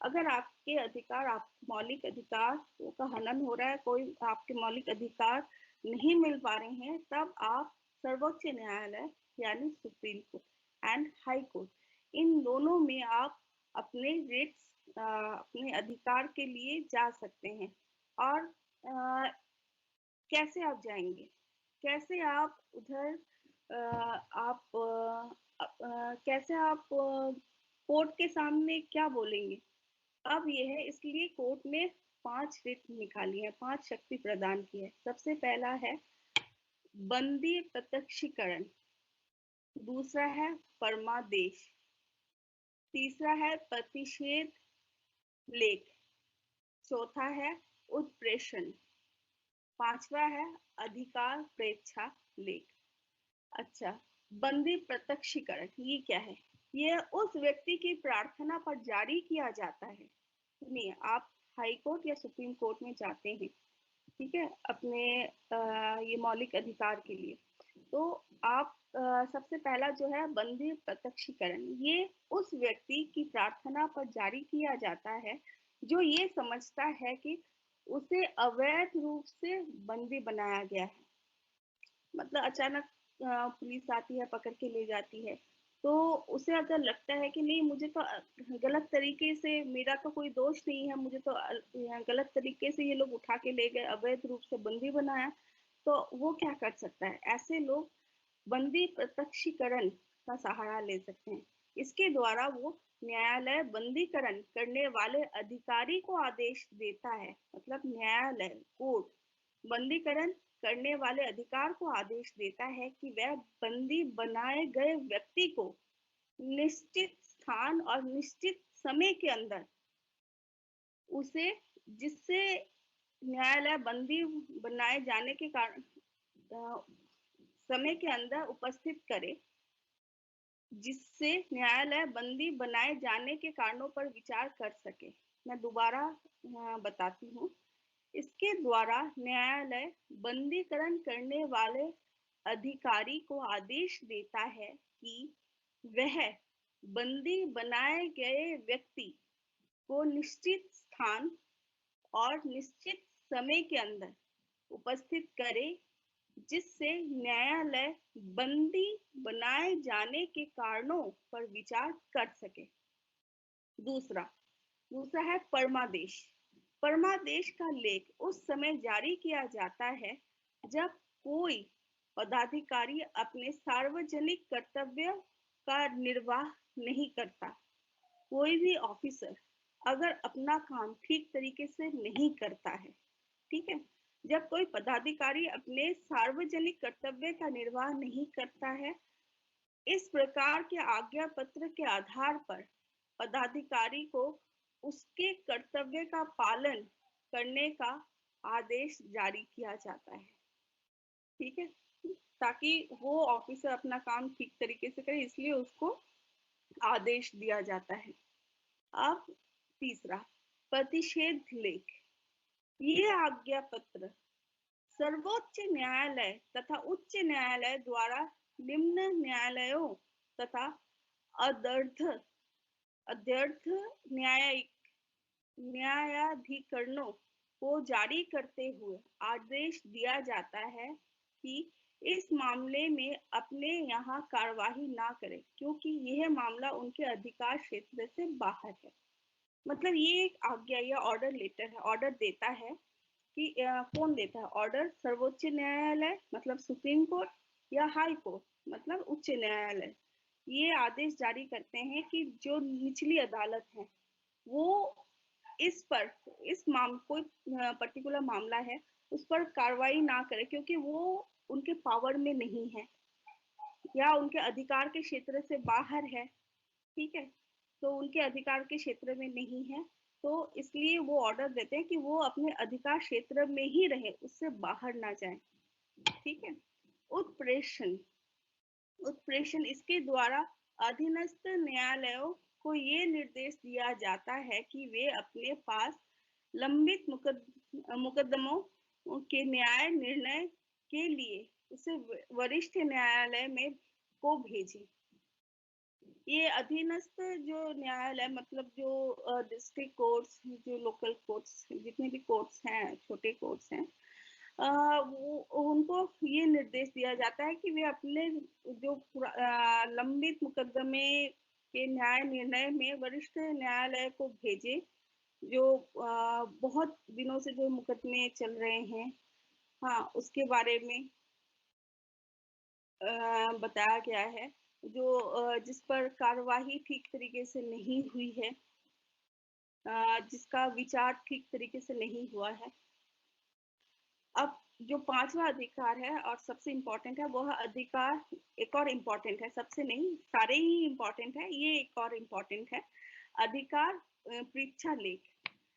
अगर आपके अधिकार, आप मौलिक अधिकार का हनन हो रहा है, कोई आपके मौलिक अधिकार नहीं मिल पा रहे हैं, तब आप सर्वोच्च न्यायालय यानी supreme court and high court, इन दोनों में आप अपने रिट्स, अपने अधिकार के लिए जा सकते हैं। और कैसे आप जाएंगे, कैसे आप उधर कैसे आप कोर्ट के सामने क्या बोलेंगे? अब ये है, इसलिए कोर्ट ने 5 रिट निकाली है, 5 शक्ति प्रदान की है। सबसे पहला है बंदी प्रत्यक्षीकरण, दूसरा है परमादेश, तीसरा है प्रतिषेध लेख, चौथा है उत्प्रेषण, पांचवा है अधिकार प्रेक्षा लेख। अच्छा, बंदी प्रत्यक्षीकरण ये क्या है? ये उस व्यक्ति की प्रार्थना पर जारी किया जाता है। सुनिए, आप हाई कोर्ट या सुप्रीम कोर्ट में जाते हैं, ठीक है, अपने ये मौलिक अधिकार के लिए, तो आप सबसे पहला जो है बंदी प्रत्यक्षीकरण, ये उस व्यक्ति की प्रार्थना पर जारी किया जाता है जो ये समझता है कि उसे अवैध रूप से बंदी बनाया गया है। मतलब अचानक पुलिस आती है, पकड़ के ले जाती है, तो उसे अगर लगता है कि नहीं, मुझे तो गलत तरीके से, मेरा तो कोई दोष नहीं है, मुझे तो गलत तरीके से ये लोग उठा के ले गए, अवैध रूप से बंदी बनाया, तो वो क्या कर सकता है? ऐसे लोग बंदी प्रत्यक्षीकरण का सहारा ले सकते हैं। इसके द्वारा वो न्यायालय बंदीकरण करने वाले अधिकारी को आदेश देता है, मतलब न्यायालय, कोर्ट बंदीकरण करने वाले अधिकार को आदेश देता है कि वह बंदी बनाए गए व्यक्ति को निश्चित स्थान और निश्चित समय के अंदर उसे, जिससे न्यायालय बंदी बनाए जाने के कारण समय के अंदर उपस्थित करे, जिससे न्यायालय बंदी बनाए जाने के कारणों पर विचार कर सके। मैं दोबारा बताती हूँ। इसके द्वारा न्यायालय बंदीकरण करने वाले अधिकारी को आदेश देता है कि वह बंदी बनाए गए व्यक्ति को निश्चित स्थान और निश्चित समय के अंदर उपस्थित करे, जिससे न्यायालय बंदी बनाए जाने के कारणों पर विचार कर सके। दूसरा है परमादेश। परमादेश का लेख उस समय जारी किया जाता है जब कोई पदाधिकारी अपने सार्वजनिक कर्तव्य का निर्वाह नहीं करता। कोई भी ऑफिसर अगर अपना काम ठीक तरीके से नहीं करता है, ठीक है, जब कोई पदाधिकारी अपने सार्वजनिक कर्तव्य का निर्वाह नहीं करता है, इस प्रकार के आज्ञा पत्र के आधार पर पदाधिकारी को उसके कर्तव्य का पालन करने का आदेश जारी किया जाता है, ठीक है, ताकि वो ऑफिसर अपना काम ठीक तरीके से करे, इसलिए उसको आदेश दिया जाता है। अब तीसरा, प्रतिषेध लेख। ये आज्ञा पत्र सर्वोच्च न्यायालय तथा उच्च न्यायालय द्वारा निम्न न्यायालयों तथा अध्यर्थ न्यायिक न्यायाधिकरणों को जारी करते हुए आदेश दिया जाता है कि इस मामले में अपने यहाँ कार्यवाही ना करें, क्योंकि यह मामला उनके अधिकार क्षेत्र से बाहर है। मतलब ये एक आज्ञा या ऑर्डर लेटर है, ऑर्डर देता है कि कौन देता है ऑर्डर? सर्वोच्च न्यायालय मतलब सुप्रीम कोर्ट या हाई कोर्ट मतलब उच्च न्यायालय। ये आदेश जारी करते हैं कि जो निचली अदालत है वो इस पर, कोई पर्टिकुलर मामला है उस पर कार्रवाई ना करे, क्योंकि वो उनके पावर में नहीं है या उनके अधिकार के क्षेत्र से बाहर है, ठीक है, तो उनके अधिकार के क्षेत्र में नहीं है, तो इसलिए वो ऑर्डर देते हैं कि वो अपने अधिकार क्षेत्र में ही रहे, उससे बाहर ना जाए, ठीक है। उत्प्रेषण, इसके द्वारा अधीनस्थ न्यायालयों को ये निर्देश दिया जाता है कि वे अपने पास लंबित मुकदमों के न्याय निर्णय के लिए उसे वरिष्ठ न्यायालय में को भेजे। ये अधीनस्थ जो न्यायालय मतलब जो डिस्ट्रिक्ट कोर्ट्स, जो लोकल कोर्ट्स, जितने भी कोर्ट्स हैं, छोटे कोर्ट्स हैं, वो उनको ये निर्देश दिया जाता है कि वे अपने जो लंबित मुकदमे के न्याय निर्णय में वरिष्ठ न्यायालय को भेजे, जो बहुत दिनों से जो मुकदमे चल रहे हैं, हाँ, उसके बारे में बताया गया है, जो जिस पर कार्यवाही ठीक तरीके से नहीं हुई है, जिसका विचार ठीक तरीके से नहीं हुआ है। अब जो 5वां अधिकार है और सबसे इम्पोर्टेंट है, वह अधिकार एक और इम्पोर्टेंट है, सबसे नहीं, सारे ही इम्पोर्टेंट है, ये एक और इम्पोर्टेंट है, अधिकार परीक्षा लेख।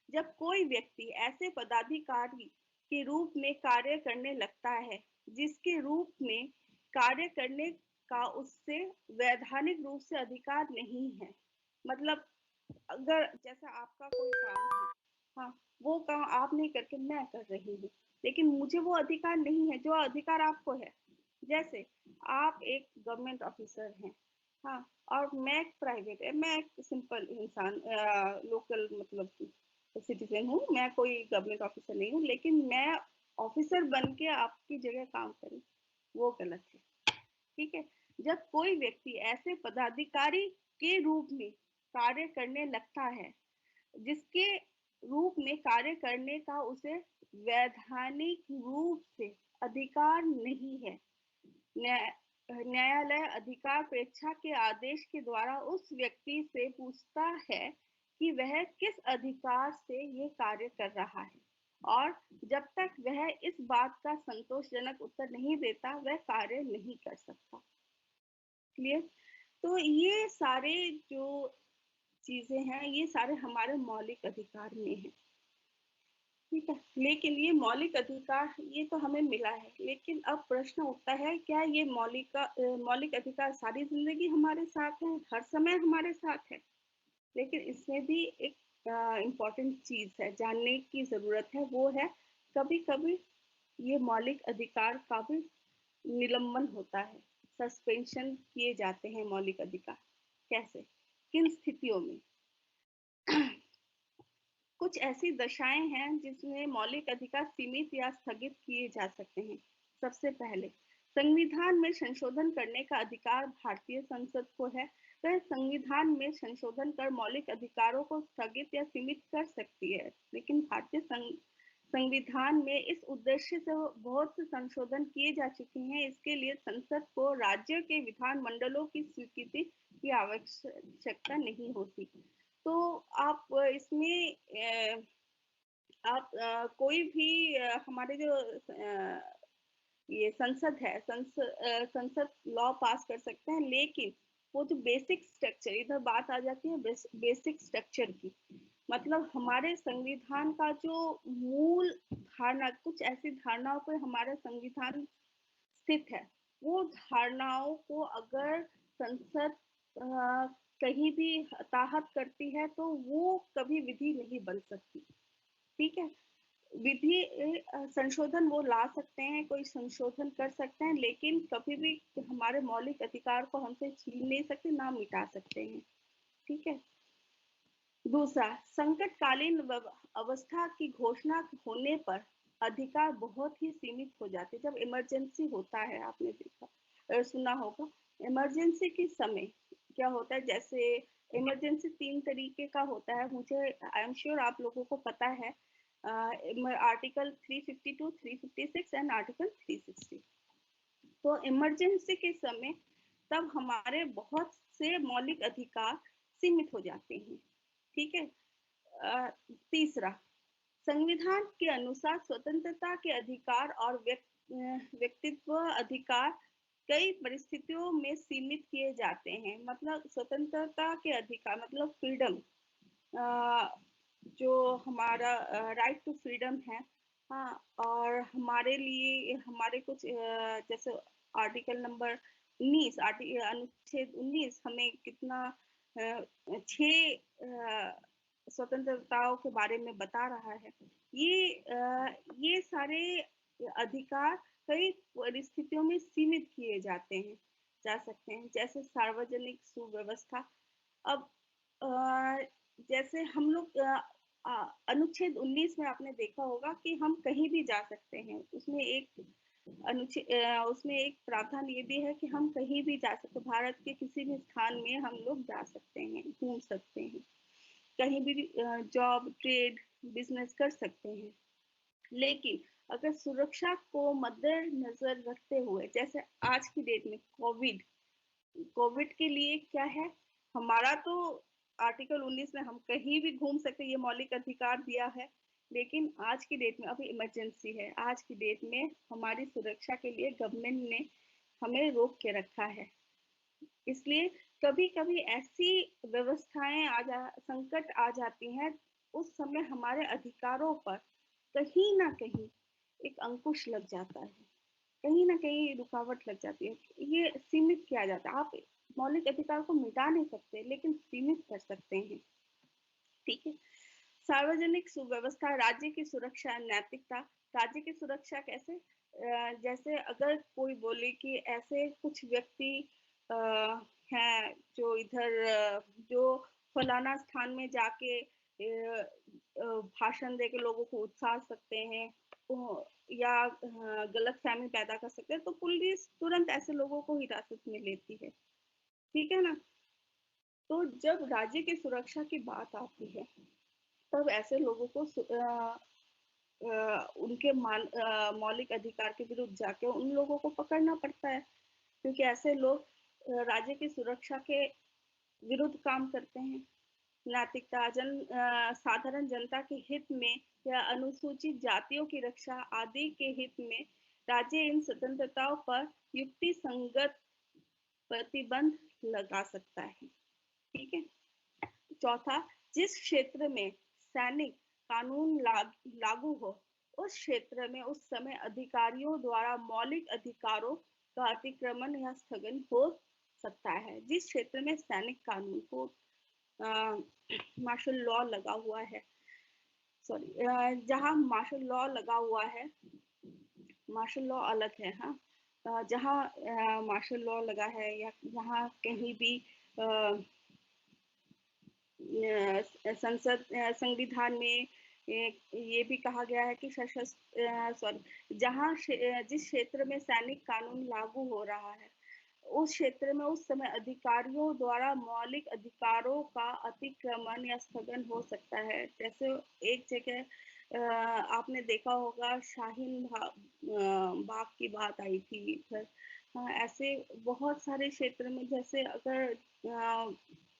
जब कोई व्यक्ति ऐसे पदाधिकारी के रूप में कार्य करने लगता है, जिसके रूप में कार्य करने का उससे वैधानिक रूप से अधिकार नहीं है। मतलब अगर जैसे आपका कोई काम है, हाँ, वो काम आप नहीं करके मैं कर रही हूँ, लेकिन मुझे वो अधिकार नहीं है जो अधिकार आपको है। जैसे आप एक गवर्नमेंट ऑफिसर हैं, हाँ, और मैं एक प्राइवेट है, मैं एक सिंपल इंसान, लोकल मतलब सिटीजन हूँ, मैं कोई गवर्नमेंट ऑफिसर नहीं हूँ, लेकिन मैं ऑफिसर बन के आपकी जगह काम करूँ, वो गलत है। ठीक है। जब कोई व्यक्ति ऐसे पदाधिकारी के रूप में कार्य करने लगता है, जिसके रूप में कार्य करने का उसे वैधानिक रूप से अधिकार नहीं है, न्यायालय अधिकार परीक्षा के आदेश के द्वारा उस व्यक्ति से पूछता है कि वह किस अधिकार से ये कार्य कर रहा है, और जब तक वह इस बात का संतोषजनक उत्तर नहीं देता, वह कार्य नहीं कर सकता। क्लियर? तो ये सारे जो चीजें हैं, ये सारे हमारे मौलिक अधिकार में हैं। ठीक है, लेकिन ये मौलिक अधिकार ये तो हमें मिला है, लेकिन अब प्रश्न उठता है, क्या ये मौलिक अधिकार सारी जिंदगी हमारे साथ है, हर समय हमारे साथ है? लेकिन इसमें भी एक इम्पोर्टेंट चीज है, जानने की जरूरत है, वो है कभी कभी ये मौलिक अधिकार का भी निलंबन होता है, सस्पेंशन किए जाते हैं मौलिक अधिकार। कैसे, किन स्थितियों में? कुछ ऐसी दशाएं हैं जिसमें मौलिक अधिकार सीमित या स्थगित किए जा सकते हैं। सबसे पहले, संविधान में संशोधन करने का अधिकार भारतीय संसद को है। वह संविधान में संशोधन कर मौलिक अधिकारों को स्थगित या सीमित कर सकती है, लेकिन भारतीय संविधान में इस उद्देश्य से बहुत से संशोधन किए जा चुके हैं। इसके लिए संसद को राज्य के विधानमंडलों की स्वीकृति की आवश्यकता नहीं होती। तो आप इसमें आप कोई भी हमारे जो ये संसद है, संसद लॉ पास कर सकते हैं, लेकिन वो जो बेसिक स्ट्रक्चर, इधर बात आ जाती है बेसिक स्ट्रक्चर की, मतलब हमारे संविधान का जो मूल धारणा, कुछ ऐसी धारणाओं पर हमारा संविधान स्थित है, वो धारणाओं को अगर संसद कहीं भी हताहत करती है, तो वो कभी विधि नहीं बन सकती। ठीक है, विधि संशोधन वो ला सकते हैं, कोई संशोधन कर सकते हैं, लेकिन कभी भी हमारे मौलिक अधिकार को हमसे छीन नहीं सकते, ना मिटा सकते हैं। ठीक है। दूसरा, संकटकालीन अवस्था की घोषणा होने पर अधिकार बहुत ही सीमित हो जाते हैं। जब इमरजेंसी होता है, आपने देखा सुना होगा, इमरजेंसी के समय क्या होता है, जैसे इमरजेंसी 3 तरीके का होता है, मुझे आई एम श्योर आप लोगों को पता है, आर्टिकल 352, 356 एंड आर्टिकल 360। तो इमरजेंसी के समय तब हमारे बहुत से मौलिक अधिकार सीमित हो जाते हैं। ठीक है। तीसरा, संविधान के अनुसार स्वतंत्रता के अधिकार और व्यक्तित्व अधिकार कई परिस्थितियों में सीमित किए जाते हैं। मतलब स्वतंत्रता के अधिकार मतलब फ्रीडम, जो हमारा राइट टू फ्रीडम है, हाँ, और हमारे लिए हमारे कुछ जैसे आर्टिकल नंबर 19, अनुच्छेद 19 हमें कितना 6 स्वतंत्रताओं के बारे में बता रहा है। ये सारे अधिकार कई परिस्थितियों में सीमित किए जा सकते हैं, जैसे सार्वजनिक सुव्यवस्था। अब जैसे हम लोग अनुच्छेद 19 में आपने देखा होगा कि हम कहीं भी जा सकते हैं। उसमें एक प्रावधान ये भी है कि हम कहीं भी जा सकते हैं, भारत के किसी भी स्थान में हम लोग जा सकते हैं, घूम सकते हैं, कहीं भी जॉब, ट्रेड, बिज़नेस कर सकते हैं। लेकिन अगर सुरक्षा को मद्देनज़र रखते हुए, जैसे आज की डेट में कोविड के लिए क्या है, हमारा तो आर्टिकल 19 में हम कहीं भी घूम सकते हैं, ये मौलिक अधिकार दिया है। लेकिन आज की डेट में अभी इमरजेंसी है, आज की डेट में हमारी सुरक्षा के लिए गवर्नमेंट ने हमें रोक के रखा है। इसलिए कभी-कभी ऐसी व्यवस्थाएं संकट आ जाती हैं, उस समय हमारे अधिकारों पर कहीं ना कहीं एक अंकुश लग जाता है, कहीं ना कहीं रुकावट लग जाती है। ये सीमित किया जाता है। आप मौलिक अधिकार को मिटा नहीं सकते, लेकिन सीमित कर सकते हैं। ठीक है। सार्वजनिक सुव्यवस्था, राज्य की सुरक्षा, नैतिकता। राज्य की सुरक्षा कैसे? जैसे अगर कोई बोले कि ऐसे कुछ व्यक्ति हैं जो जो फलाना स्थान में जाके भाषण देके लोगों को उकसा सकते हैं, या गलतफहमी पैदा कर सकते हैं, तो पुलिस तुरंत ऐसे लोगों को हिरासत में लेती है। ठीक है ना? तो जब राज्य की सुरक्षा की बात आती है, तब ऐसे लोगों को उनके मौलिक अधिकार के विरुद्ध जाके उन लोगों को पकड़ना पड़ता है, क्योंकि ऐसे लोग राज्य की सुरक्षा के विरुद्ध काम करते हैं। नैतिकता, साधारण जनता के हित में या अनुसूचित जातियों की रक्षा आदि के हित में राज्य इन स्वतंत्रताओं पर युक्ति संगत प्रतिबंध लगा सकता है। ठीक है। चौथा, जिस क्षेत्र में सैनिक कानून लागू हो, उस क्षेत्र में उस समय अधिकारियों द्वारा मौलिक अधिकारों का अतिक्रमण या स्थगन हो सकता है। जिस क्षेत्र में सैनिक कानून को मार्शल लॉ लगा हुआ है, जहां मार्शल लॉ लगा हुआ है, मार्शल लॉ अलग है, हाँ, जहाँ मार्शल लॉ लगा है या जहाँ कहीं भी संविधान में ये भी कहा गया है कि जिस क्षेत्र में सैनिक कानून लागू हो रहा है, उस क्षेत्र में उस समय अधिकारियों द्वारा मौलिक अधिकारों का अतिक्रमण या स्थगन हो सकता है। जैसे एक जगह आपने देखा होगा, शाहीन बाग की बात आई थी इधर। ऐसे बहुत सारे क्षेत्र में, जैसे अगर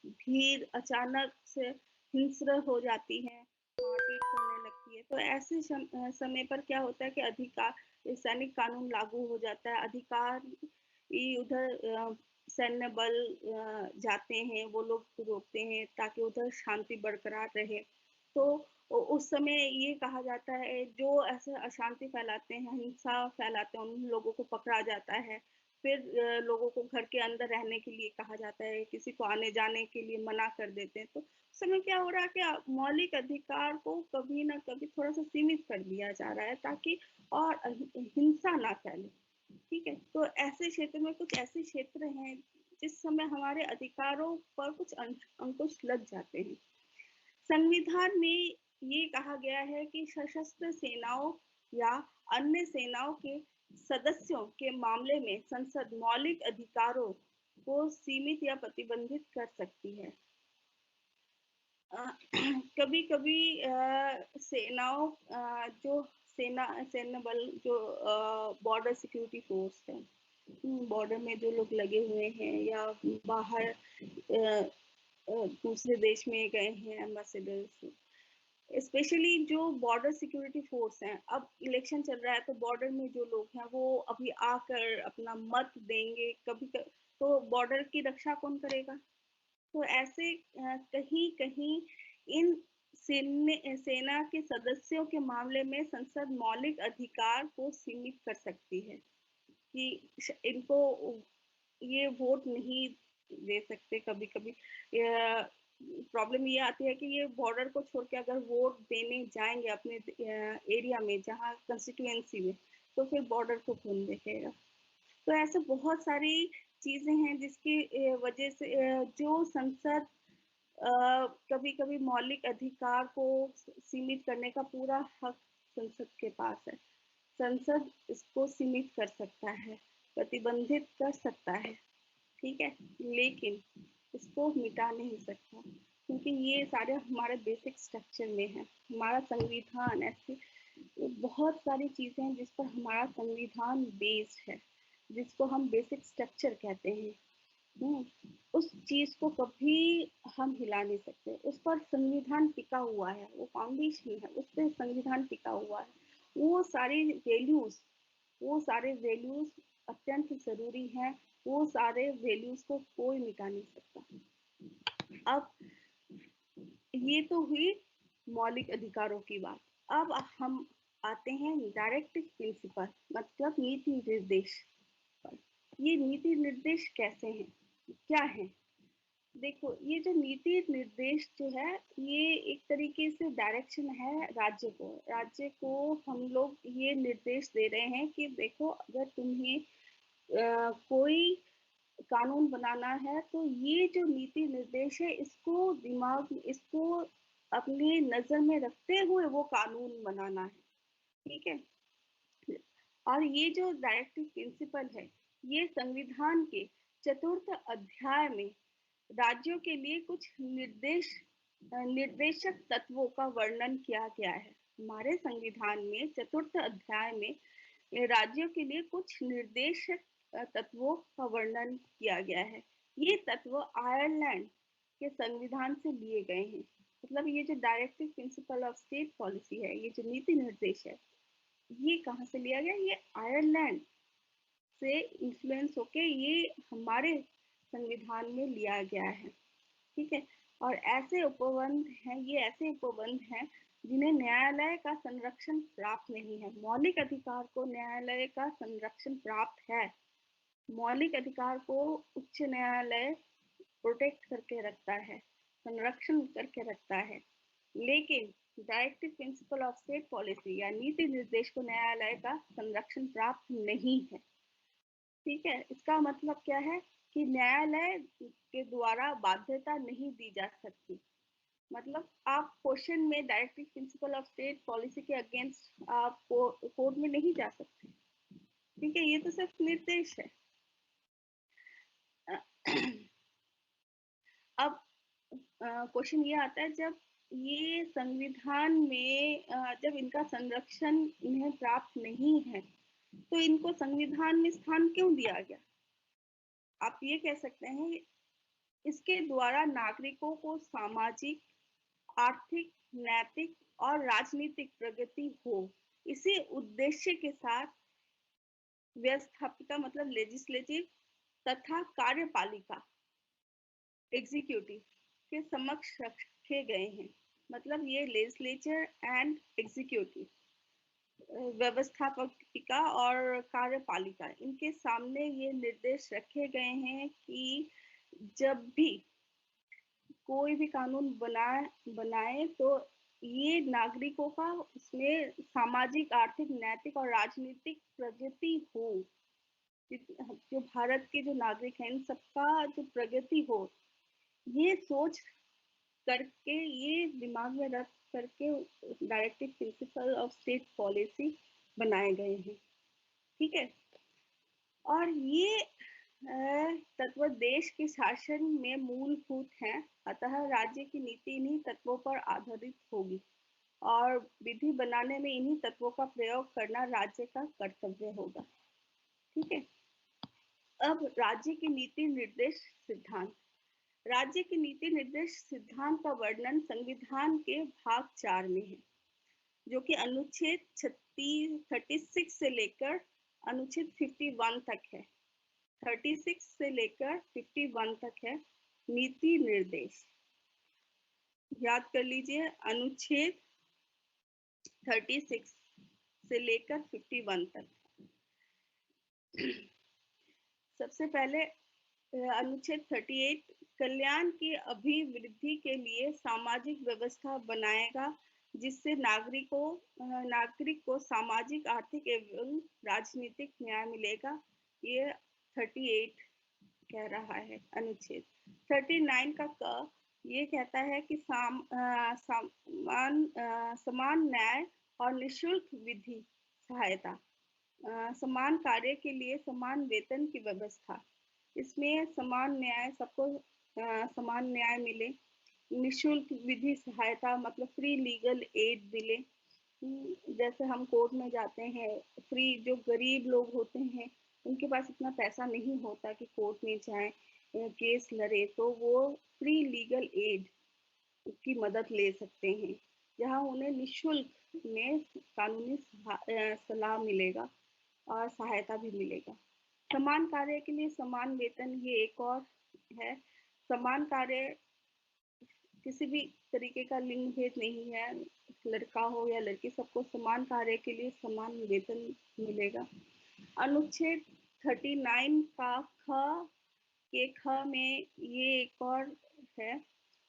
भीड़ अचानक से हिंस्र हो जाती है, मारपीट होने लगती है, तो ऐसे समय पर क्या होता है कि सैनिक कानून लागू हो जाता है। उधर सैन्य बल जाते हैं, वो लोग रोकते हैं ताकि उधर शांति बरकरार रहे। तो उस समय ये कहा जाता है, जो ऐसे अशांति फैलाते हैं, हिंसा फैलाते हैं, उन लोगों को पकड़ा जाता है। फिर लोगों को घर के अंदर रहने के लिए कहा जाता है, किसी को आने जाने के लिए मना कर देते हैं। तो उस समय क्या हो रहा है कि मौलिक अधिकार को कभी ना कभी थोड़ा सा सीमित कर दिया जा रहा है, ताकि और हिंसा ना फैले। ठीक है। तो ऐसे क्षेत्र में कुछ ऐसे क्षेत्र हैं जिस समय हमारे अधिकारों पर कुछ अंकुश लग जाते हैं। संविधान में ये कहा गया है कि सशस्त्र सेनाओं या अन्य सेनाओं के सदस्यों के मामले में संसद मौलिक अधिकारों को सीमित या प्रतिबंधित कर सकती है। कभी कभी सेनाओं जो सैन्य बल, जो बॉर्डर सिक्योरिटी फोर्स है, बॉर्डर में जो लोग लगे हुए हैं या बाहर दूसरे देश में गए हैं एम्बेसडर्स, स्पेशली जो बॉर्डर सिक्योरिटी फोर्स हैं, अब इलेक्शन चल रहा है तो बॉर्डर में जो लोग हैं वो अभी आकर अपना मत देंगे, तो बॉर्डर की रक्षा कौन करेगा? तो ऐसे कहीं कहीं इन सेना के सदस्यों के मामले में संसद मौलिक अधिकार को सीमित कर सकती है कि इनको ये वोट नहीं दे सकते। कभी कभी प्रॉब्लम ये आती है कि ये बॉर्डर को छोड़ के अगर वोट देने जाएंगे अपने एरिया में, जहाँ कंस्टिट्यूएंसी में, तो फिर बॉर्डर को कौन देखेगा। तो ऐसे बहुत सारी चीजें हैं जिसकी वजह से जो संसद कभी कभी मौलिक अधिकार को सीमित करने का पूरा हक संसद के पास है। संसद इसको सीमित कर सकता है, प्रतिबंधित कर सकता है, ठीक है, लेकिन इसको मिटा नहीं सकता, क्योंकि ये सारे हमारे बेसिक स्ट्रक्चर में है। हमारा संविधान ऐसी बहुत सारी चीजें हैं जिस पर हमारा संविधान बेस्ड है, जिसको हम बेसिक स्ट्रक्चर कहते हैं। उस चीज को कभी हम हिला नहीं सकते, उस पर संविधान टिका हुआ है, वो फाउंडेशन है, उस पर संविधान टिका हुआ है। वो सारे वैल्यूज अत्यंत जरूरी हैं, वो सारे वैल्यूज को कोई मिटा नहीं सकता। अब ये तो हुई मौलिक अधिकारों की बात। अब हम आते हैं डायरेक्टिव प्रिंसिपल, मतलब नीति निर्देश पर। ये नीति निर्देश कैसे हैं, क्या है? देखो, ये जो नीति निर्देश जो है, ये एक तरीके से डायरेक्शन है राज्य को हम लोग ये निर्देश दे रहे हैं कि देखो, अगर तुम्हें कोई कानून बनाना है तो ये जो नीति निर्देश है इसको अपनी नजर में रखते हुए वो कानून बनाना है, ठीक है। और ये जो डायरेक्टिव प्रिंसिपल है, ये संविधान के 4th अध्याय में राज्यों के लिए कुछ निर्देशक तत्वों का वर्णन किया गया है। हमारे संविधान में 4th अध्याय में राज्यों के लिए कुछ निर्देशक तत्वों का वर्णन किया गया है। ये तत्व आयरलैंड के संविधान से लिए गए हैं। मतलब ये जो directive principle of state policy है, ये जो नीति निर्देश है, ये कहाँ से लिया गया? ये आयरलैंड से इन्फ्लुएंस होके ये हमारे संविधान में लिया गया है, ठीक है। और ऐसे उपबंध हैं जिन्हें न्यायालय का संरक्षण प्राप्त नहीं है। मौलिक अधिकार को न्यायालय का संरक्षण प्राप्त है। मौलिक अधिकार को उच्च न्यायालय प्रोटेक्ट करके रखता है, संरक्षण करके रखता है। लेकिन directive principle of state policy या नीति निर्देश को न्यायालय का संरक्षण प्राप्त नहीं है, ठीक है। इसका मतलब क्या है कि न्यायालय के द्वारा बाध्यता नहीं दी जा सकती। मतलब आप क्वेश्चन में directive principle of state policy के अगेंस्ट आप कोर्ट में नहीं जा सकते, ठीक है। ये तो सिर्फ निर्देश है। अब क्वेश्चन ये आता है, जब ये संविधान में जब इनका संरक्षण इन्हें प्राप्त नहीं है तो इनको संविधान में स्थान क्यों दिया गया? आप ये कह सकते हैं, इसके द्वारा नागरिकों को सामाजिक, आर्थिक, नैतिक और राजनीतिक प्रगति हो, इसी उद्देश्य के साथ व्यवस्थापिका मतलब लेजिस्लेटिव तथा कार्यपालिका एग्जीक्यूटिव के समक्ष रखे गए हैं। मतलब ये लेजिस्लेचर एंड एग्जीक्यूटिव, व्यवस्थापिका और कार्यपालिका, इनके सामने ये निर्देश रखे गए हैं कि जब भी कोई भी कानून बनाए तो ये नागरिकों का उसमें सामाजिक, आर्थिक, नैतिक और राजनीतिक प्रगति हो। जो भारत के जो नागरिक हैं, इन सबका जो प्रगति हो, ये सोच करके, ये दिमाग में रख करके directive principle of state policy बनाए गए हैं, ठीक है। और ये तत्व देश के शासन में मूलभूत हैं, अतः राज्य की नीति इन्हीं तत्वों पर आधारित होगी और विधि बनाने में इन्हीं तत्वों का प्रयोग करना राज्य का कर्तव्य होगा, ठीक है। अब राज्य की नीति निर्देश सिद्धांत। राज्य की नीति निर्देश सिद्धांत का वर्णन संविधान के भाग 4 में है, जो कि अनुच्छेद 36 से लेकर अनुच्छेद 51 तक है। 36 से लेकर 51 तक है नीति निर्देश। याद कर लीजिए, अनुच्छेद 36 से लेकर 51 तक। सबसे पहले अनुच्छेद 38 कल्याण की अभिवृद्धि के लिए सामाजिक व्यवस्था बनाएगा जिससे नागरिक को सामाजिक, आर्थिक एवं राजनीतिक न्याय मिलेगा। ये 38 कह रहा है अनुच्छेद। 39 का क ये कहता है कि समान न्याय और निःशुल्क विधि सहायता, समान कार्य के लिए समान वेतन की व्यवस्था। इसमें समान न्याय, सबको समान न्याय मिले, निःशुल्क विधि सहायता मतलब फ्री लीगल एड मिले। जैसे हम कोर्ट में जाते हैं, फ्री, जो गरीब लोग होते हैं उनके पास इतना पैसा नहीं होता कि कोर्ट में जाएं, केस लड़े, तो वो फ्री लीगल एड की मदद ले सकते हैं, जहां उन्हें निःशुल्क में कानूनी सलाह मिलेगा और सहायता भी मिलेगा। समान कार्य के लिए समान वेतन, ये एक और है। समान कार्य, किसी भी तरीके का लिंग भेद नहीं है, लड़का हो या लड़की, सबको समान कार्य के लिए समान वेतन मिलेगा। अनुच्छेद 39 का ख में ये एक और है,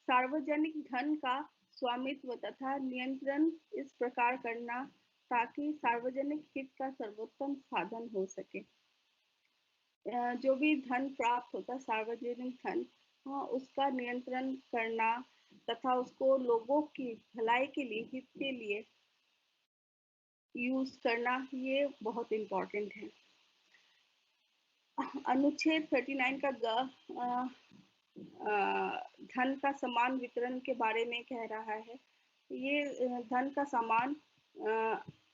सार्वजनिक धन का स्वामित्व तथा नियंत्रण इस प्रकार करना ताकि सार्वजनिक हित का सर्वोत्तम साधन हो सके। जो भी धन प्राप्त होता है, सार्वजनिक धन, उसका नियंत्रण करना तथा उसको लोगों की भलाई के लिए, हित के लिए यूज करना, ये बहुत इम्पोर्टेंट है। अनुच्छेद 39 का धन का समान वितरण के बारे में कह रहा है। ये धन का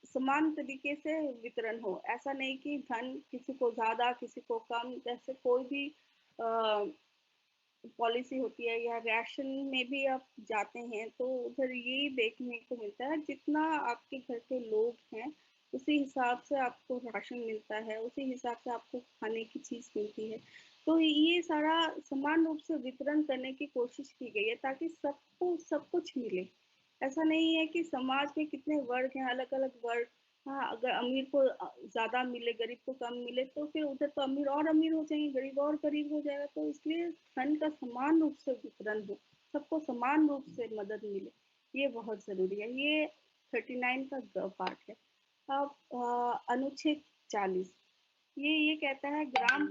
समान तरीके से वितरण हो, ऐसा नहीं कि धन किसी को ज्यादा किसी को कम, जैसे कोई भी पॉलिसी होती है, या राशन में भी आप जाते हैं तो उधर ये देखने को मिलता है, जितना आपके घर के लोग हैं उसी हिसाब से आपको राशन मिलता है, उसी हिसाब से आपको खाने की चीज मिलती है। तो ये सारा समान रूप से वितरण करने की कोशिश की गई है ताकि सबको सब कुछ मिले। ऐसा नहीं है कि समाज में कितने वर्ग हैं, अलग अलग वर्ग, हाँ, अगर अमीर को ज्यादा मिले, गरीब को कम मिले, तो फिर उधर तो अमीर और अमीर हो जाएंगे, गरीब और गरीब हो जाएगा। तो इसलिए धन का समान रूप से वितरण हो, सबको समान रूप से मदद मिले, ये बहुत जरूरी है। ये 39 का ग पार्ट है। अब अनुच्छेद 40, ये कहता है ग्राम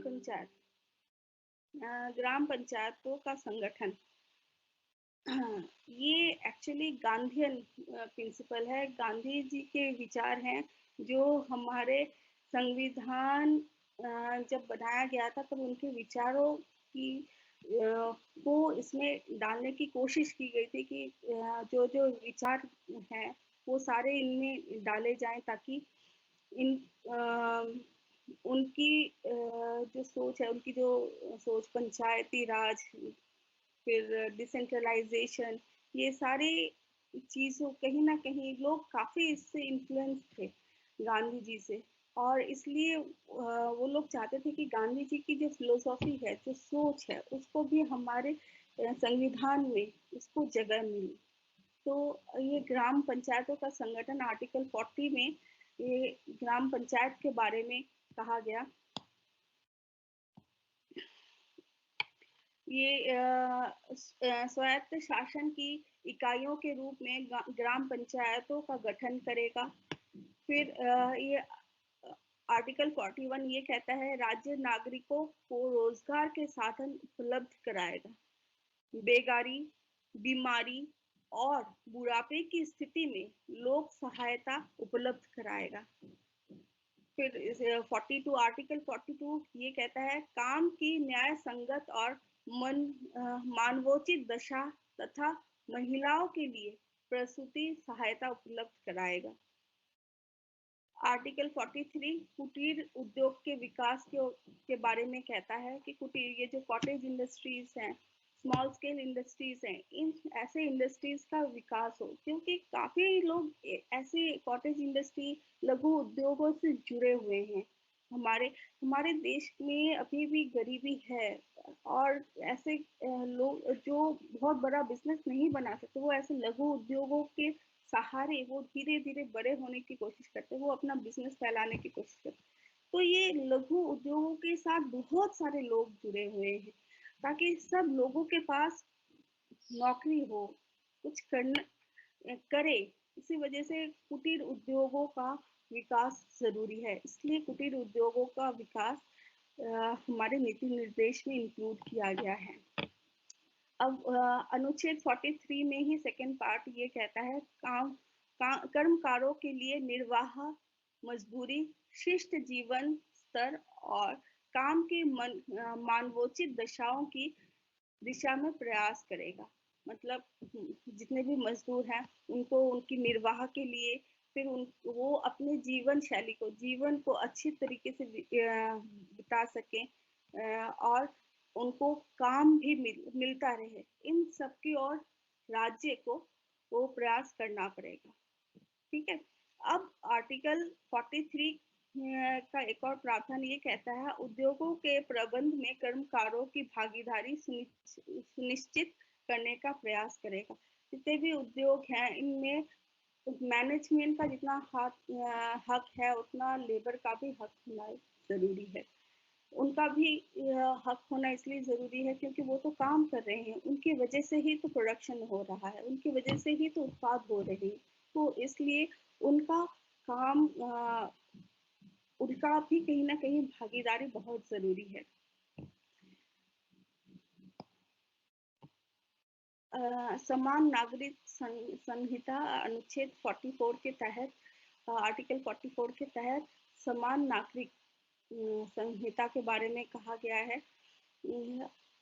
पंचायतों का संगठन। ये एक्चुअली गांधीयन प्रिंसिपल है, गांधी जी के विचार हैं, जो हमारे संविधान जब बनाया गया था तब उनके विचारों की को इसमें डालने की कोशिश की गई थी कि जो जो विचार हैं वो सारे इनमें डाले जाएं, ताकि इन उनकी जो सोच है, उनकी जो सोच पंचायती राज, फिर डिसेंट्रलाइजेशन, ये सारी चीज़ों, कहीं ना कहीं लोग काफ़ी इससे इन्फ्लुएंस थे गांधी जी से, और इसलिए वो लोग चाहते थे कि गांधी जी की जो फिलोसॉफी है, जो सोच है, उसको भी हमारे संविधान में उसको जगह मिली। तो ये ग्राम पंचायतों का संगठन, आर्टिकल 40 में ये ग्राम पंचायत के बारे में कहा गया। ये स्वायत्त शासन की इकाइयों के रूप में ग्राम पंचायतों का गठन करेगा। फिर ये आर्टिकल 41 ये कहता है, राज्य नागरिकों को रोजगार के साधन उपलब्ध कराएगा, बेगारी, बीमारी और बुढ़ापे की स्थिति में लोक सहायता उपलब्ध कराएगा। फिर 42 आर्टिकल 42 ये कहता है, काम की न्याय संगत और मानवोचित दशा तथा महिलाओं के लिए प्रसूति सहायता उपलब्ध कराएगा। आर्टिकल 43 कुटीर उद्योग के विकास के बारे में कहता है कि कुटीर, ये जो कॉटेज इंडस्ट्रीज हैं, स्मॉल स्केल इंडस्ट्रीज हैं, इन ऐसे इंडस्ट्रीज का विकास हो, क्योंकि काफी लोग ऐसे कॉटेज इंडस्ट्री, लघु उद्योगों से जुड़े हुए हैं। हमारे हमारे देश में अभी भी गरीबी है, और ऐसे लोग जो बहुत बड़ा बिजनेस नहीं बना सकते, वो ऐसे लघु उद्योगों के सहारे वो धीरे धीरे बड़े होने की कोशिश करते हैं, वो अपना बिजनेस फैलाने की कोशिश करते हैं। तो ये लघु उद्योगों के साथ बहुत सारे लोग जुड़े हुए हैं, ताकि सब लोगों के पास नौकरी हो, कुछ करना करे, इसी वजह से कुटीर उद्योगों का विकास जरूरी है। इसलिए कुटीर उद्योगों का विकास हमारे नीति निर्देश में इंक्लूड किया गया है। अब अनुच्छेद 43 में ही सेकंड पार्ट ये कहता है कर्मकारों के लिए निर्वाह मजदूरी, शिष्ट जीवन स्तर और काम की मानवोचित दशाओं की दिशा में प्रयास करेगा। मतलब जितने भी मजदूर हैं उनको उनकी निर्वाह के लिए, फिर वो अपने जीवन को अच्छी तरीके से बिता सकें और उनको काम भी मिलता रहे। इन सब की ओर राज्य को वो प्रयास करना पड़ेगा। ठीक है। अब आर्टिकल 43 का एक और प्रावधान ये कहता है, उद्योगों के प्रबंध में कर्मकारों की भागीदारी सुनिश्चित करने का प्रयास करेगा। जितने भी उद्योग हैं इनमें मैनेजमेंट का जितना हक है उतना लेबर का भी हक होना जरूरी है। उनका भी हक होना इसलिए जरूरी है क्योंकि वो तो काम कर रहे हैं, उनकी वजह से ही तो प्रोडक्शन हो रहा है, उनकी वजह से ही तो उत्पाद हो रहे हैं। तो इसलिए उनका काम उनका भी कहीं ना कहीं भागीदारी बहुत जरूरी है। समान नागरिक संहिता अनुच्छेद 44 के तहत, आर्टिकल 44 के तहत समान नागरिक संहिता के बारे में कहा गया है।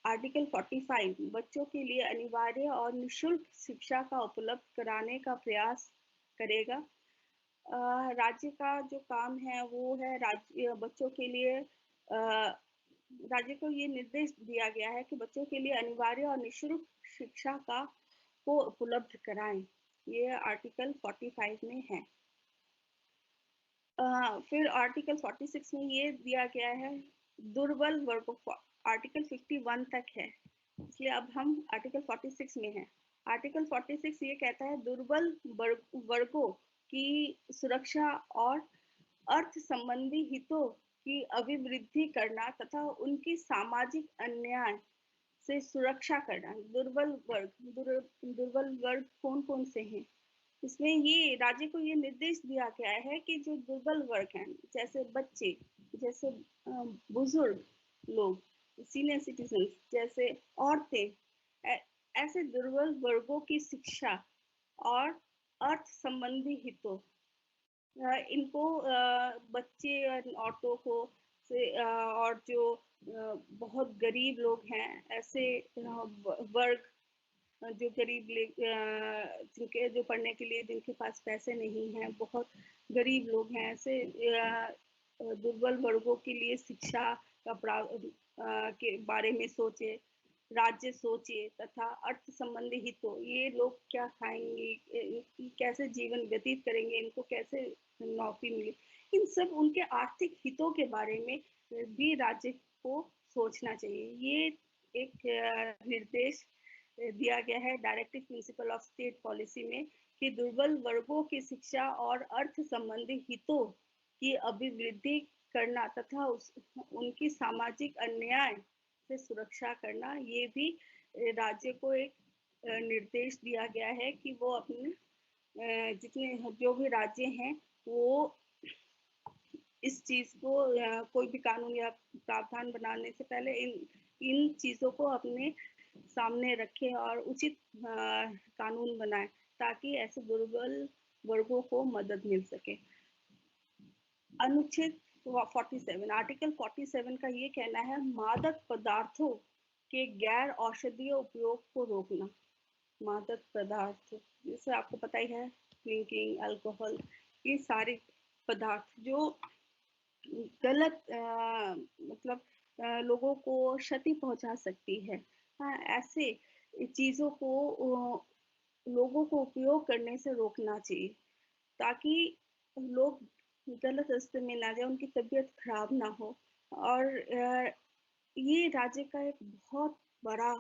आर्टिकल 45 बच्चों के लिए अनिवार्य और निशुल्क शिक्षा का उपलब्ध कराने का प्रयास करेगा। राज्य का जो काम है वो है राज्य बच्चों के लिए राज्य को ये निर्देश दिया गया है कि बच्चों के लिए अनिवार्य और निशुल्क शिक्षा को उपलब्ध कराएं। ये आर्टिकल 45 में है। फिर आर्टिकल 46 में ये दिया गया है दुर्बल वर्गों को, आर्टिकल 51 तक है, इसलिए अब हम आर्टिकल 46 में हैं। आर्टिकल 46 ये कहता है दुर्बल वर्गों की सुरक्षा और अर्थ संबंधी हितों की अभिवृद्धि करना तथा उनकी सामाजिक अन्याय से सुरक्षा करना। दुर्बल वर्ग कौन कौन से हैं? इसमें ये राज्य को ये निर्देश दिया गया है कि जो दुर्बल वर्ग हैं, जैसे बच्चे, जैसे बुजुर्ग लोग, सीनियर सिटीजन, जैसे औरतें, ऐसे दुर्बल वर्गों की शिक्षा और अर्थ संबंधी हितों, इनको बच्चे और औरतों को और जो बहुत गरीब लोग हैं, ऐसे वर्ग जो गरीब जिनके जो पढ़ने के लिए जिनके पास पैसे नहीं हैं, बहुत गरीब लोग हैं, ऐसे दुर्बल वर्गों के लिए शिक्षा के बारे में सोचे, राज्य सोचे तथा अर्थ संबंधी हितों, ये लोग क्या खाएंगे, कैसे जीवन व्यतीत करेंगे, इनको कैसे नौकरी मिले, इन सब उनके आर्थिक हितों के बारे में भी राज्य को सोचना चाहिए। ये एक निर्देश दिया गया है directive principle of state policy में कि दुर्बल वर्गों की शिक्षा और अर्थ संबंधी हितों की अभिवृद्धि करना तथा उनकी सामाजिक अन्याय से सुरक्षा करना, ये भी राज्य को एक निर्देश दिया गया है कि वो अपने जितने जो भी राज्य हैं वो इस चीज को कोई भी कानून या प्रावधान बनाने से पहले इन चीजों को अपने सामने रखें और उचित कानून बनाएं ताकि ऐसे दुर्बल वर्गों को मदद मिल सके। अनुच्छेद 47, आर्टिकल 47 का ये कहना है मादक पदार्थों के गैर औषधीय उपयोग को रोकना। मादक पदार्थ जैसे आपको पता ही है, ड्रिंकिंग, अल्कोहल, ये सारे पदार्थ जो गलत मतलब लोगों को क्षति पहुंचा सकती है। हाँ, ऐसे चीजों को लोगों को उपयोग करने से रोकना चाहिए ताकि लोग गलत रास्ते में ना जाए, उनकी तबीयत खराब ना हो। और ये राज्य का एक बहुत बड़ा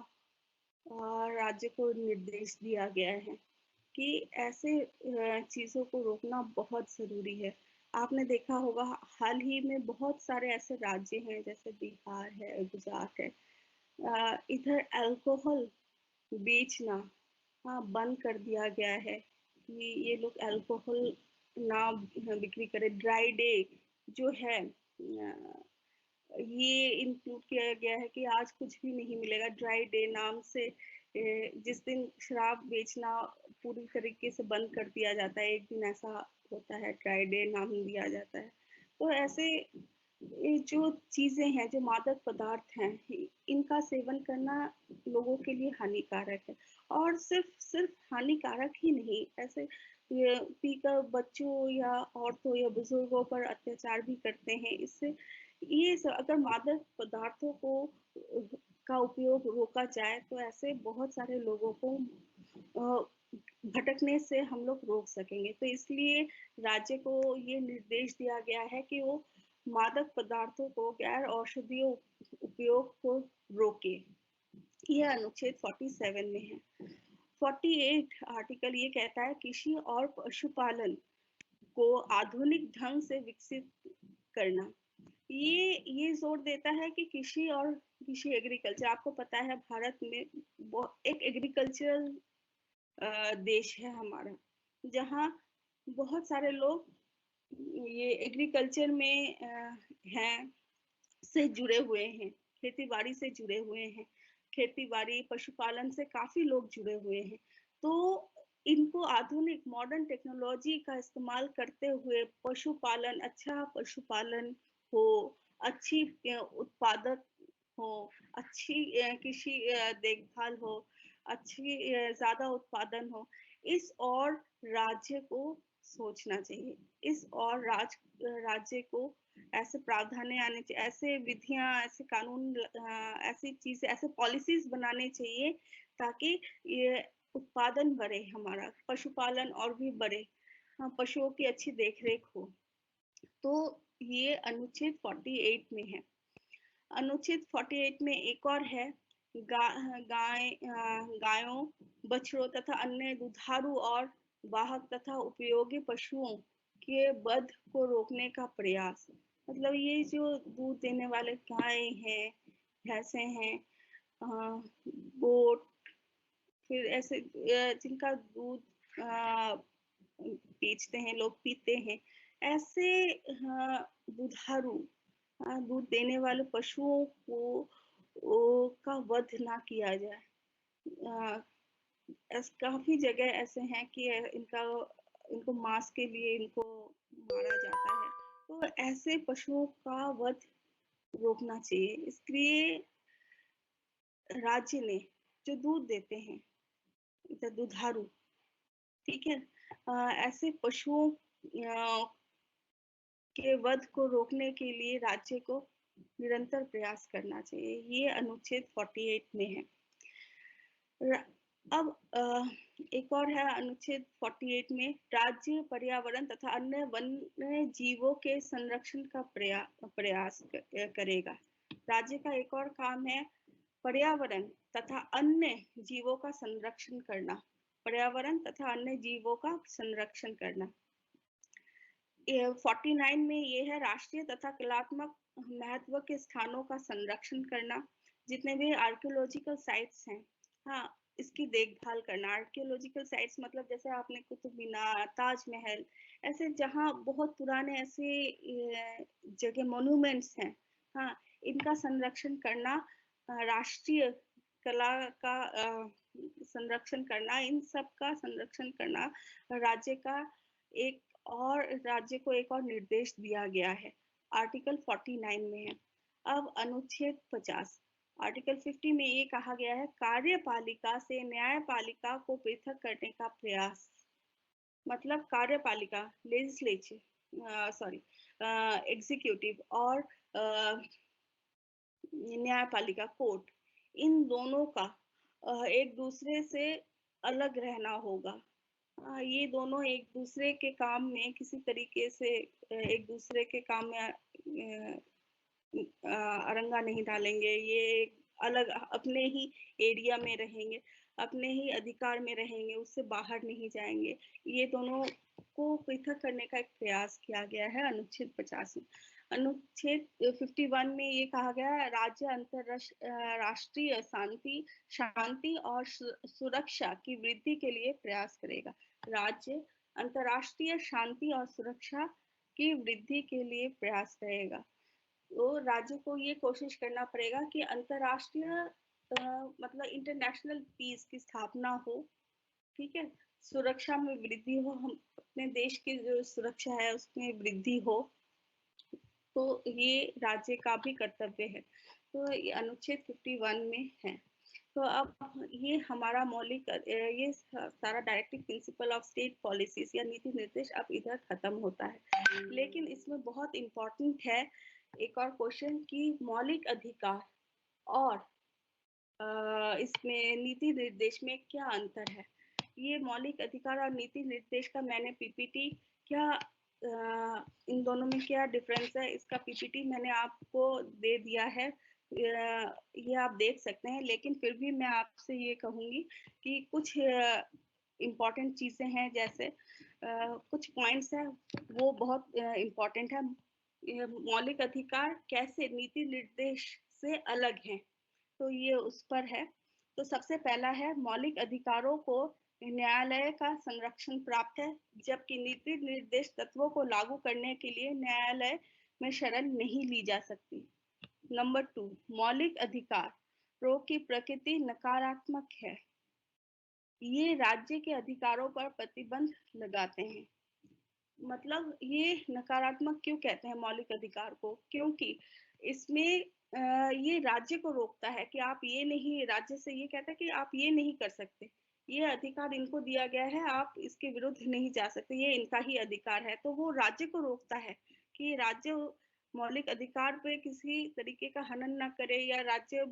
राज्य को निर्देश दिया गया है कि ऐसे चीजों को रोकना बहुत जरूरी है। आपने देखा होगा हाल ही में बहुत सारे ऐसे राज्य हैं जैसे बिहार है, गुजरात है, इधर अल्कोहल बेचना बंद कर दिया गया है कि ये लोग अल्कोहल ना बिक्री करे। ड्राई डे जो है ये इंक्लूड किया गया है कि आज कुछ भी नहीं मिलेगा। ड्राई डे नाम से जिस दिन शराब बेचना पूरी तरीके से बंद कर दिया जाता है, एक दिन ऐसा होता है, ड्राई डे नाम दिया जाता है। तो ऐसे ये जो चीजें हैं, जो मादक पदार्थ हैं, इनका सेवन करना लोगों के लिए हानिकारक है। और सिर्फ हानिकारक ही नहीं, ऐसे ये पीकर बच्चों या औरतों या बुजुर्गों पर अत्याचार भी करते हैं। इससे ये अगर मादक पदार्थों को का उपयोग रोका जाए तो ऐसे बहुत सारे लोगों को भटकने से हम लोग रोक सकेंगे। तो इसलिए राज्य को ये निर्देश दिया गया है कि वो मादक पदार्थों को गैर औषधीय उपयोग को रोके। यह अनुच्छेद 47 में है। 48 आर्टिकल ये कहता है कृषि और पशुपालन को आधुनिक ढंग से विकसित करना। ये जोर देता है कि कृषि एग्रीकल्चर, आपको पता है भारत में एक एग्रीकल्चरल देश है हमारा, जहाँ बहुत सारे लोग ये एग्रीकल्चर में हैं, से जुड़े हुए हैं, खेती बाड़ी से जुड़े हुए हैं, खेती बाड़ी पशुपालन से काफी लोग जुड़े हुए हैं। तो इनको आधुनिक मॉडर्न टेक्नोलॉजी का इस्तेमाल करते हुए पशुपालन, अच्छा पशुपालन हो, अच्छी उत्पादक हो, अच्छी कृषि देखभाल हो, अच्छी ज्यादा उत्पादन हो, इस और राज्य को सोचना चाहिए। इस और राज्य को ऐसे प्रावधान आने चाहिए, ऐसे विधियां, ऐसे कानून, ऐसी चीजें, ऐसे पॉलिसीज बनाने चाहिए ताकि ये उत्पादन बढ़े, हमारा पशुपालन और भी बढ़े, पशुओं की अच्छी देखरेख हो। तो ये अनुच्छेद 48 में है। अनुच्छेद 48 में एक और है, गायों, बछड़ों तथा अन्य दुधारू और वाहक तथा उपयोगी पशुओं के वध को रोकने का प्रयास। मतलब ये जो दूध देने वाले गाय हैं, भैंसे हैं, गोट, फिर ऐसे जिनका दूध बेचते हैं लोग, पीते हैं, ऐसे दुधारू दूध देने वाले पशुओं को का वध ना किया जाए। काफी जगह ऐसे हैं कि इनको मांस के लिए इनको मारा जाता है। तो ऐसे पशुओं का वध रोकना चाहिए। इसलिए राज्य ने जो दूध देते हैं, दुधारू, ठीक है, ऐसे पशुओं के वध को रोकने के लिए राज्य को निरंतर प्रयास करना चाहिए। ये अनुच्छेद 48 में है। अब एक और है अनुच्छेद 48 में, राज्य पर्यावरण तथा अन्य वन्य जीवों के संरक्षण का प्रयास करेगा। राज्य का एक और काम है पर्यावरण तथा अन्य जीवों का संरक्षण करना। पर्यावरण तथा अन्य जीवों का संरक्षण करना। 49 में ये है राष्ट्रीय तथा कलात्मक महत्व के स्थानों का संरक्षण करना। जितने भी आर्कियोलॉजिकल साइट्स हैं, हाँ, इसकी देखभाल करना। आर्कियोलॉजिकल साइट्स मतलब जैसे आपने कुतुब मीनार, ताजमहल, ऐसे जहाँ बहुत पुराने ऐसे जगह मॉन्यूमेंट्स हैं, हाँ, इनका संरक्षण करना, राष्ट्रीय कला का संरक्षण करना, इन सब का संरक्षण करना राज्य का एक और राज्य को एक और निर्देश दिया गया है, आर्टिकल 49 में है। अब अनुच्छेद 50, आर्टिकल 50 में ये कहा गया है, कार्यपालिका से न्यायपालिका को पृथक करने का प्रयास। मतलब कार्यपालिका, लेजिस्लेचर, सॉरी, एग्जीक्यूटिव और न्यायपालिका, कोर्ट, इन दोनों का एक दूसरे से अलग रहना होगा। ये दोनों एक दूसरे के काम में किसी तरीके से एक दूसरे के काम में अरंगा नहीं डालेंगे। ये अलग अपने ही एरिया में रहेंगे, अपने ही अधिकार में रहेंगे, उससे बाहर नहीं जाएंगे। ये दोनों को पृथक करने का एक प्रयास किया गया है अनुच्छेद 50 में। अनुच्छेद 51 में ये कहा गया है, राज्य अंतरराष्ट्रीय शांति और सुरक्षा की वृद्धि के लिए प्रयास करेगा। राज्य अंतरराष्ट्रीय शांति और सुरक्षा की वृद्धि के लिए प्रयास करेगा। तो राज्य को ये कोशिश करना पड़ेगा कि अंतरराष्ट्रीय मतलब इंटरनेशनल पीस की स्थापना हो, ठीक है, सुरक्षा में वृद्धि हो, हम अपने देश की जो सुरक्षा है उसमें वृद्धि हो, तो ये राज्य का भी कर्तव्य है। तो ये अनुच्छेद 51 में है। तो अब ये हमारा मौलिक ये सारा directive principle of state policies या नीति निर्देश अब इधर खत्म होता है। लेकिन इसमें बहुत इम्पोर्टेंट है एक और क्वेश्चन कि मौलिक अधिकार और इसमें नीति निर्देश में क्या अंतर है। ये मौलिक अधिकार और नीति निर्देश का मैंने पीपीटी क्या इन दोनों में क्या डिफरेंस है, इसका पीपीटी मैंने आपको दे दिया है, ये आप देख सकते हैं। लेकिन फिर भी मैं आपसे ये कहूँगी कि कुछ इम्पॉर्टेंट चीज़ें हैं, जैसे कुछ पॉइंट्स हैं वो बहुत इम्पॉर्टेंट है। मौलिक अधिकार कैसे नीति निर्देश से अलग हैं, तो ये उस पर है। तो सबसे पहला है, मौलिक अधिकारों को न्यायालय का संरक्षण प्राप्त है, जबकि नीति निर्देश तत्वों को लागू करने के लिए न्यायालय में शरण नहीं ली जा सकती। नंबर 2, मौलिक अधिकारों की प्रकृति नकारात्मक है। ये राज्य के अधिकारों पर प्रतिबंध लगाते हैं। मतलब ये नकारात्मक क्यों कहते हैं मौलिक अधिकार को, क्योंकि इसमें ये राज्य को रोकता है कि आप ये नहीं, राज्य से ये कहता है कि आप ये नहीं कर सकते, ये अधिकार इनको दिया गया है, आप इसके विरुद्ध नहीं जा सकते, ये इनका ही अधिकार है। तो वो राज्य को रोकता है कि राज्य मौलिक अधिकार पे किसी तरीके का हनन ना करे या राज्य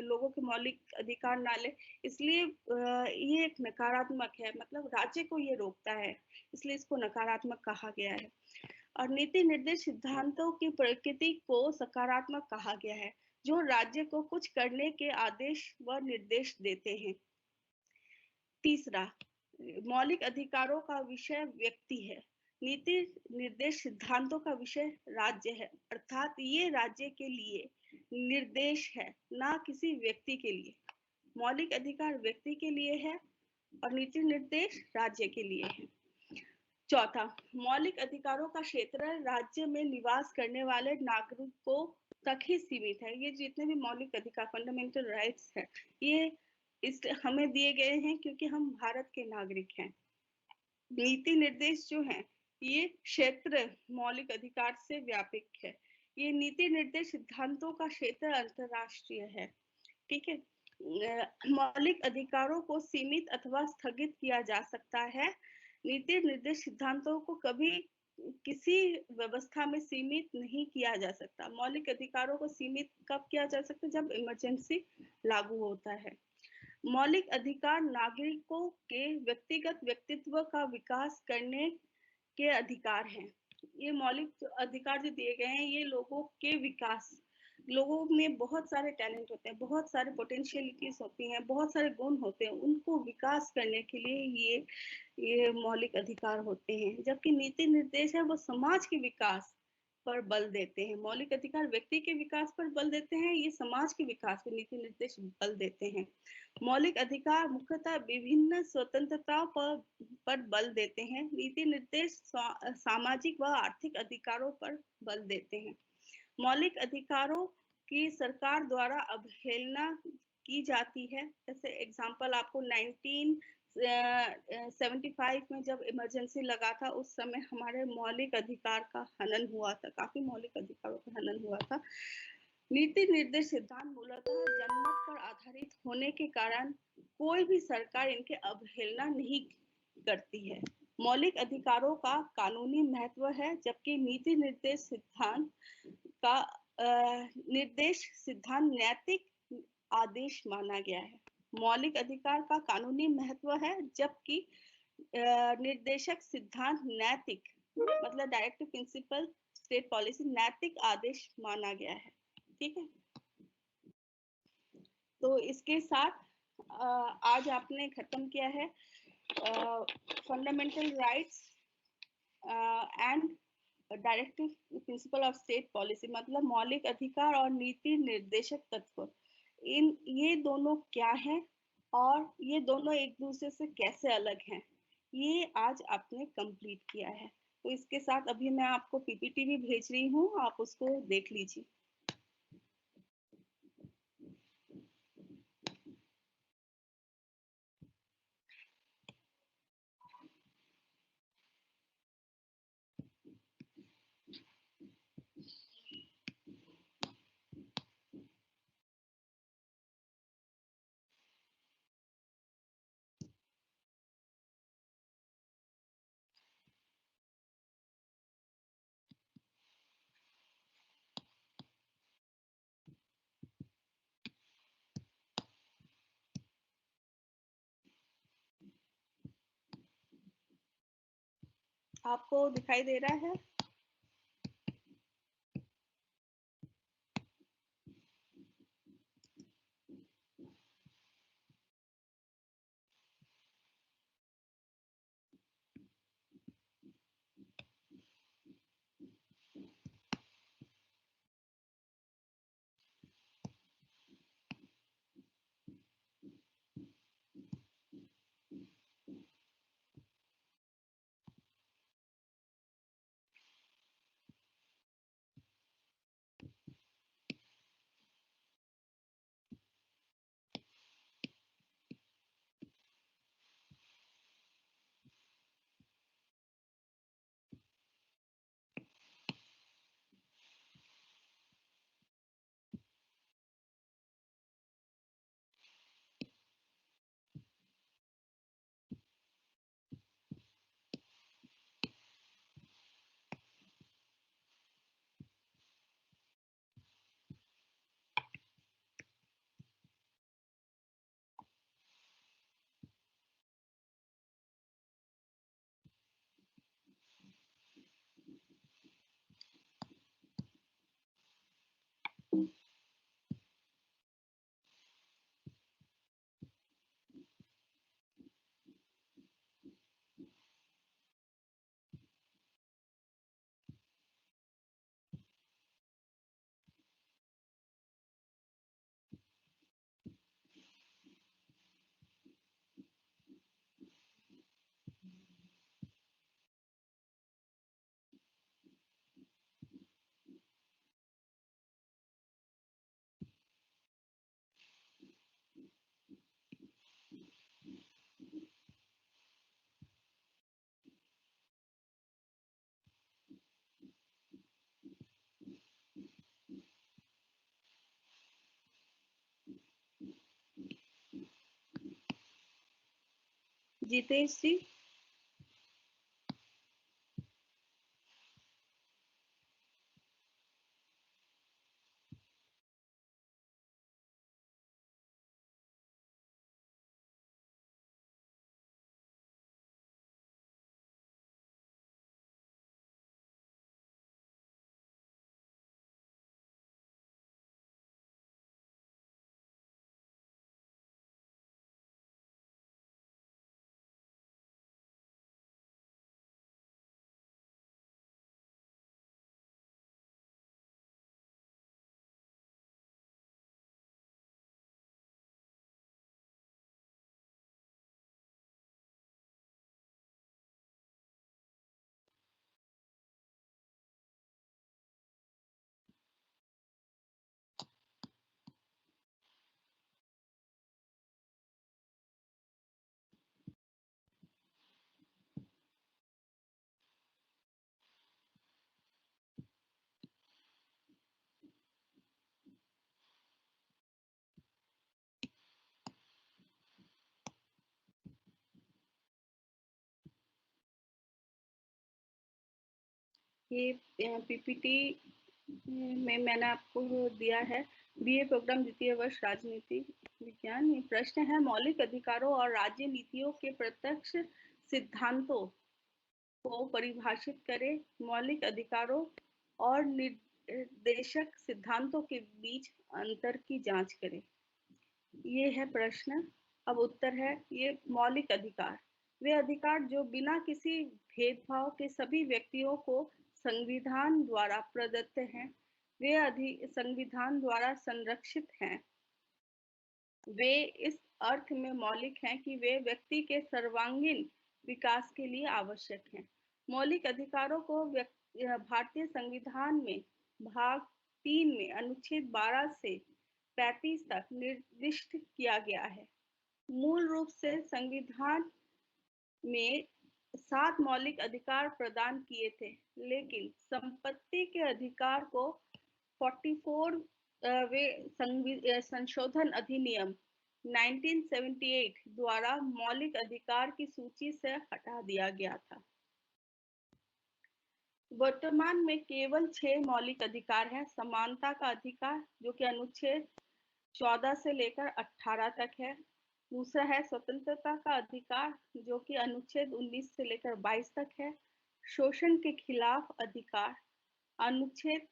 लोगों के मौलिक अधिकार ना ले, इसलिए ये एक नकारात्मक है, मतलब राज्य को ये रोकता है, इसलिए इसको नकारात्मक कहा गया है। और नीति निर्देश सिद्धांतों की प्रकृति को सकारात्मक कहा गया है, जो राज्य को कुछ करने के आदेश व निर्देश देते हैं। तीसरा, मौलिक अधिकारों का विषय व्यक्ति है, नीति निर्देश सिद्धांतों का विषय राज्य है, अर्थात ये राज्य के लिए निर्देश है, ना किसी व्यक्ति के लिए। मौलिक अधिकार व्यक्ति के लिए है और नीति निर्देश राज्य के लिए है। चौथा, मौलिक अधिकारों का क्षेत्र राज्य में निवास करने वाले नागरिकों तक ही सीमित है। ये जितने भी मौलिक अधिकार, फंडामेंटल राइट्स है, ये इस हमें दिए गए हैं क्योंकि हम भारत के नागरिक हैं। नीति निर्देश जो है ये क्षेत्र मौलिक अधिकार से व्यापक है। ये नीति निर्देश सिद्धांतों का क्षेत्र अंतरराष्ट्रीय है, ठीक है। मौलिक अधिकारों को सीमित अथवा स्थगित किया जा सकता है। नीति निर्देश सिद्धांतों को कभी किसी व्यवस्था में सीमित नहीं किया जा सकता। मौलिक अधिकारों को सीमित कब किया जा सकता है, जब इमरजेंसी लागू होता है। मौलिक अधिकार नागरिकों के व्यक्तिगत व्यक्तित्व का विकास करने के अधिकार हैं। ये मौलिक अधिकार जो दिए गए हैं, ये लोगों के विकास, लोगों में बहुत सारे टैलेंट होते हैं, बहुत सारे पोटेंशियलिटीज होती हैं, बहुत सारे गुण होते हैं, उनको विकास करने के लिए ये मौलिक अधिकार होते हैं। जबकि नीति निर्देश है वो समाज के विकास पर बल देते हैं। मौलिक अधिकार व्यक्ति के विकास पर बल देते हैं, ये समाज के विकास पर नीति निर्देश बल देते हैं। मौलिक अधिकार मुख्यतः विभिन्न स्वतंत्रताओं पर बल देते हैं। नीति निर्देश सामाजिक व आर्थिक अधिकारों पर बल देते हैं। मौलिक अधिकारों की सरकार द्वारा अवहेलना की जाती है। जैसे एग्जाम्पल आपको 1975 में जब इमरजेंसी लगा था, उस समय हमारे मौलिक अधिकार का हनन हुआ था, काफी मौलिक अधिकारों का हनन हुआ था। नीति निर्देश सिद्धांत मूलतः जनमत पर आधारित होने के कारण कोई भी सरकार इनके अवहेलना नहीं करती है। मौलिक अधिकारों का कानूनी महत्व है, जबकि नीति निर्देश सिद्धांत का निर्देश सिद्धांत नैतिक आदेश माना गया है। मौलिक अधिकार का कानूनी महत्व है, जबकि निर्देशक सिद्धांत नैतिक, मतलब डायरेक्टिव प्रिंसिपल स्टेट पॉलिसी, नैतिक आदेश माना गया है, ठीक है। तो इसके साथ आज आपने खत्म किया है fundamental rights and directive principle of state policy मतलब मौलिक अधिकार और नीति निर्देशक तत्व, ये दोनों क्या है और ये दोनों एक दूसरे से कैसे अलग हैं, ये आज आपने कंप्लीट किया है। तो इसके साथ अभी मैं आपको पीपीटी भी भेज रही हूँ, आप उसको देख लीजिए। आपको दिखाई दे रहा है? जितेश जी, ये पीपीटी में मैंने आपको दिया है बीए प्रोग्राम द्वितीय वर्ष राजनीति विज्ञान। ये प्रश्न है मौलिक अधिकारों और राज्य नीतियों के प्रत्यक्ष सिद्धांतों को परिभाषित करें। मौलिक अधिकारों और निर्देशक सिद्धांतों के बीच अंतर की जांच करें। ये है प्रश्न। अब उत्तर है ये मौलिक अधिकार वे अधिकार जो बिना किसी भेदभाव के सभी व्यक्तियों को संविधान द्वारा प्रदत्त हैं, वे संविधान द्वारा संरक्षित हैं। वे इस अर्थ में मौलिक हैं कि वे व्यक्ति के सर्वांगीण विकास के लिए आवश्यक हैं। मौलिक अधिकारों को भारतीय संविधान में भाग 3 में अनुच्छेद 12 से 35 तक निर्दिष्ट किया गया है। मूल रूप से संविधान में 7 मौलिक अधिकार प्रदान किए थे, लेकिन संपत्ति के अधिकार को 44वें संशोधन अधिनियम 1978 द्वारा मौलिक अधिकार की सूची से हटा दिया गया था। वर्तमान में केवल 6 मौलिक अधिकार हैं। समानता का अधिकार, जो कि अनुच्छेद 14 से लेकर 18 तक है। दूसरा है स्वतंत्रता का अधिकार, जो कि अनुच्छेद 19 से लेकर 22 तक है। शोषण के खिलाफ अधिकार अनुच्छेद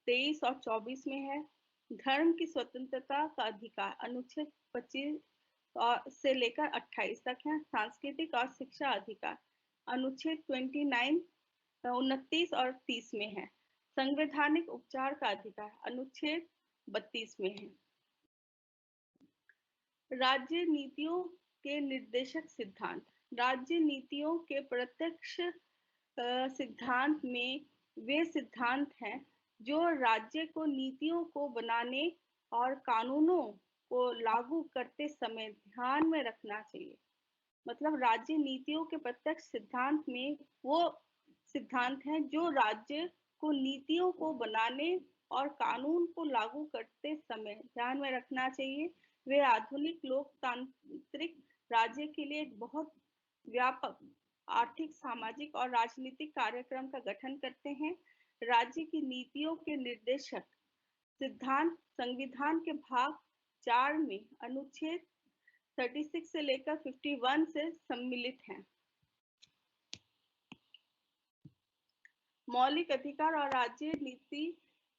23 और 24 में है। धर्म की स्वतंत्रता का अधिकार अनुच्छेद 25 से लेकर 28 तक है। सांस्कृतिक और शिक्षा अधिकार अनुच्छेद 29 और 30 में है। संवैधानिक उपचार का अधिकार अनुच्छेद 32 में है। राज्य नीतियों के निर्देशक सिद्धांत, राज्य नीतियों के प्रत्यक्ष सिद्धांत में वे सिद्धांत हैं जो राज्य को नीतियों को बनाने और कानूनों को लागू करते समय ध्यान में रखना चाहिए। मतलब राज्य नीतियों के प्रत्यक्ष सिद्धांत में वो सिद्धांत हैं जो राज्य को नीतियों को बनाने और कानून को लागू करते समय ध्यान में रखना चाहिए। वे आधुनिक लोकतांत्रिक राज्य के लिए एक बहुत व्यापक आर्थिक, सामाजिक और राजनीतिक कार्यक्रम का गठन करते हैं। राज्य की नीतियों के निर्देशक सिद्धांत संविधान के भाग 4 में अनुच्छेद 36 से लेकर 51 से सम्मिलित हैं। मौलिक अधिकार और राज्य नीति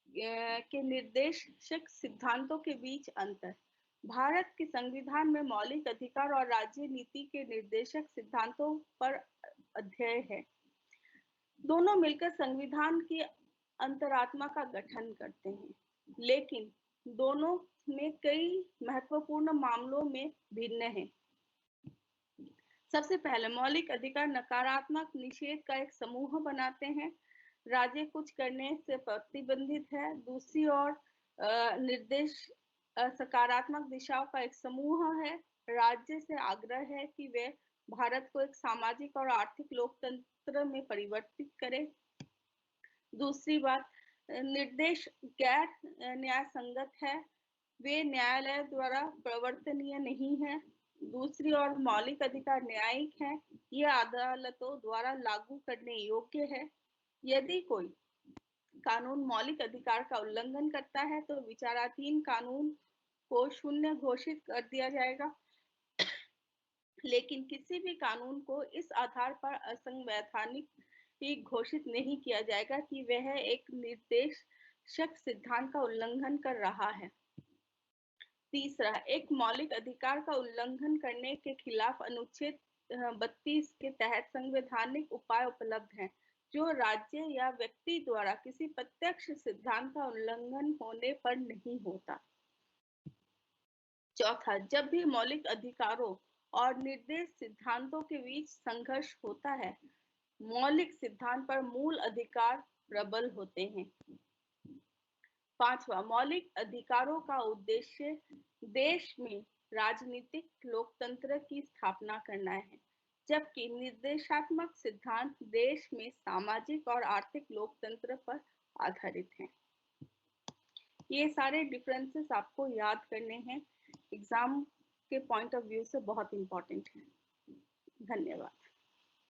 के निर्देशक सिद्धांतों के बीच अंतर। भारत के संविधान में मौलिक अधिकार और राज्य नीति के निर्देशक सिद्धांतों पर अध्याय है। दोनों मिलकर संविधान की अंतरात्मा का गठन करते हैं, लेकिन दोनों में कई महत्वपूर्ण मामलों में भिन्न हैं। सबसे पहले मौलिक अधिकार नकारात्मक निषेध का एक समूह बनाते हैं। राज्य कुछ करने से प्रतिबंधित है। दूसरी ओर निर्देश सकारात्मक दिशाओं का एक समूह है। राज्य से आग्रह है कि वे भारत को एक सामाजिक और आर्थिक लोकतंत्र में परिवर्तित करे। दूसरी बात, निर्देश गैर न्याय संगत है, वे न्यायालय द्वारा प्रवर्तनीय नहीं है। दूसरी ओर मौलिक अधिकार न्यायिक है, ये अदालतों द्वारा लागू करने योग्य है। यदि कोई कानून मौलिक अधिकार का उल्लंघन करता है तो विचाराधीन कानून को शून्य घोषित कर दिया जाएगा, लेकिन किसी भी कानून को इस आधार पर असंवैधानिक घोषित नहीं किया जाएगा कि वह एक निर्देशक सिद्धांत का उल्लंघन कर रहा है। तीसरा, एक मौलिक अधिकार का उल्लंघन करने के खिलाफ अनुच्छेद 32 के तहत संवैधानिक उपाय उपलब्ध हैं, जो राज्य या व्यक्ति द्वारा किसी प्रत्यक्ष सिद्धांत का उल्लंघन होने पर नहीं होता। चौथा, जब भी मौलिक अधिकारों और निर्देश सिद्धांतों के बीच संघर्ष होता है, मौलिक सिद्धांत पर मूल अधिकार प्रबल होते हैं। पांचवा, मौलिक अधिकारों का उद्देश्य देश में राजनीतिक लोकतंत्र की स्थापना करना है, जबकि निर्देशात्मक सिद्धांत देश में सामाजिक और आर्थिक लोकतंत्र पर आधारित हैं। ये सारे डिफरेंसेस आपको याद करने हैं, एग्जाम के पॉइंट ऑफ व्यू से बहुत इंपॉर्टेंट है। धन्यवाद।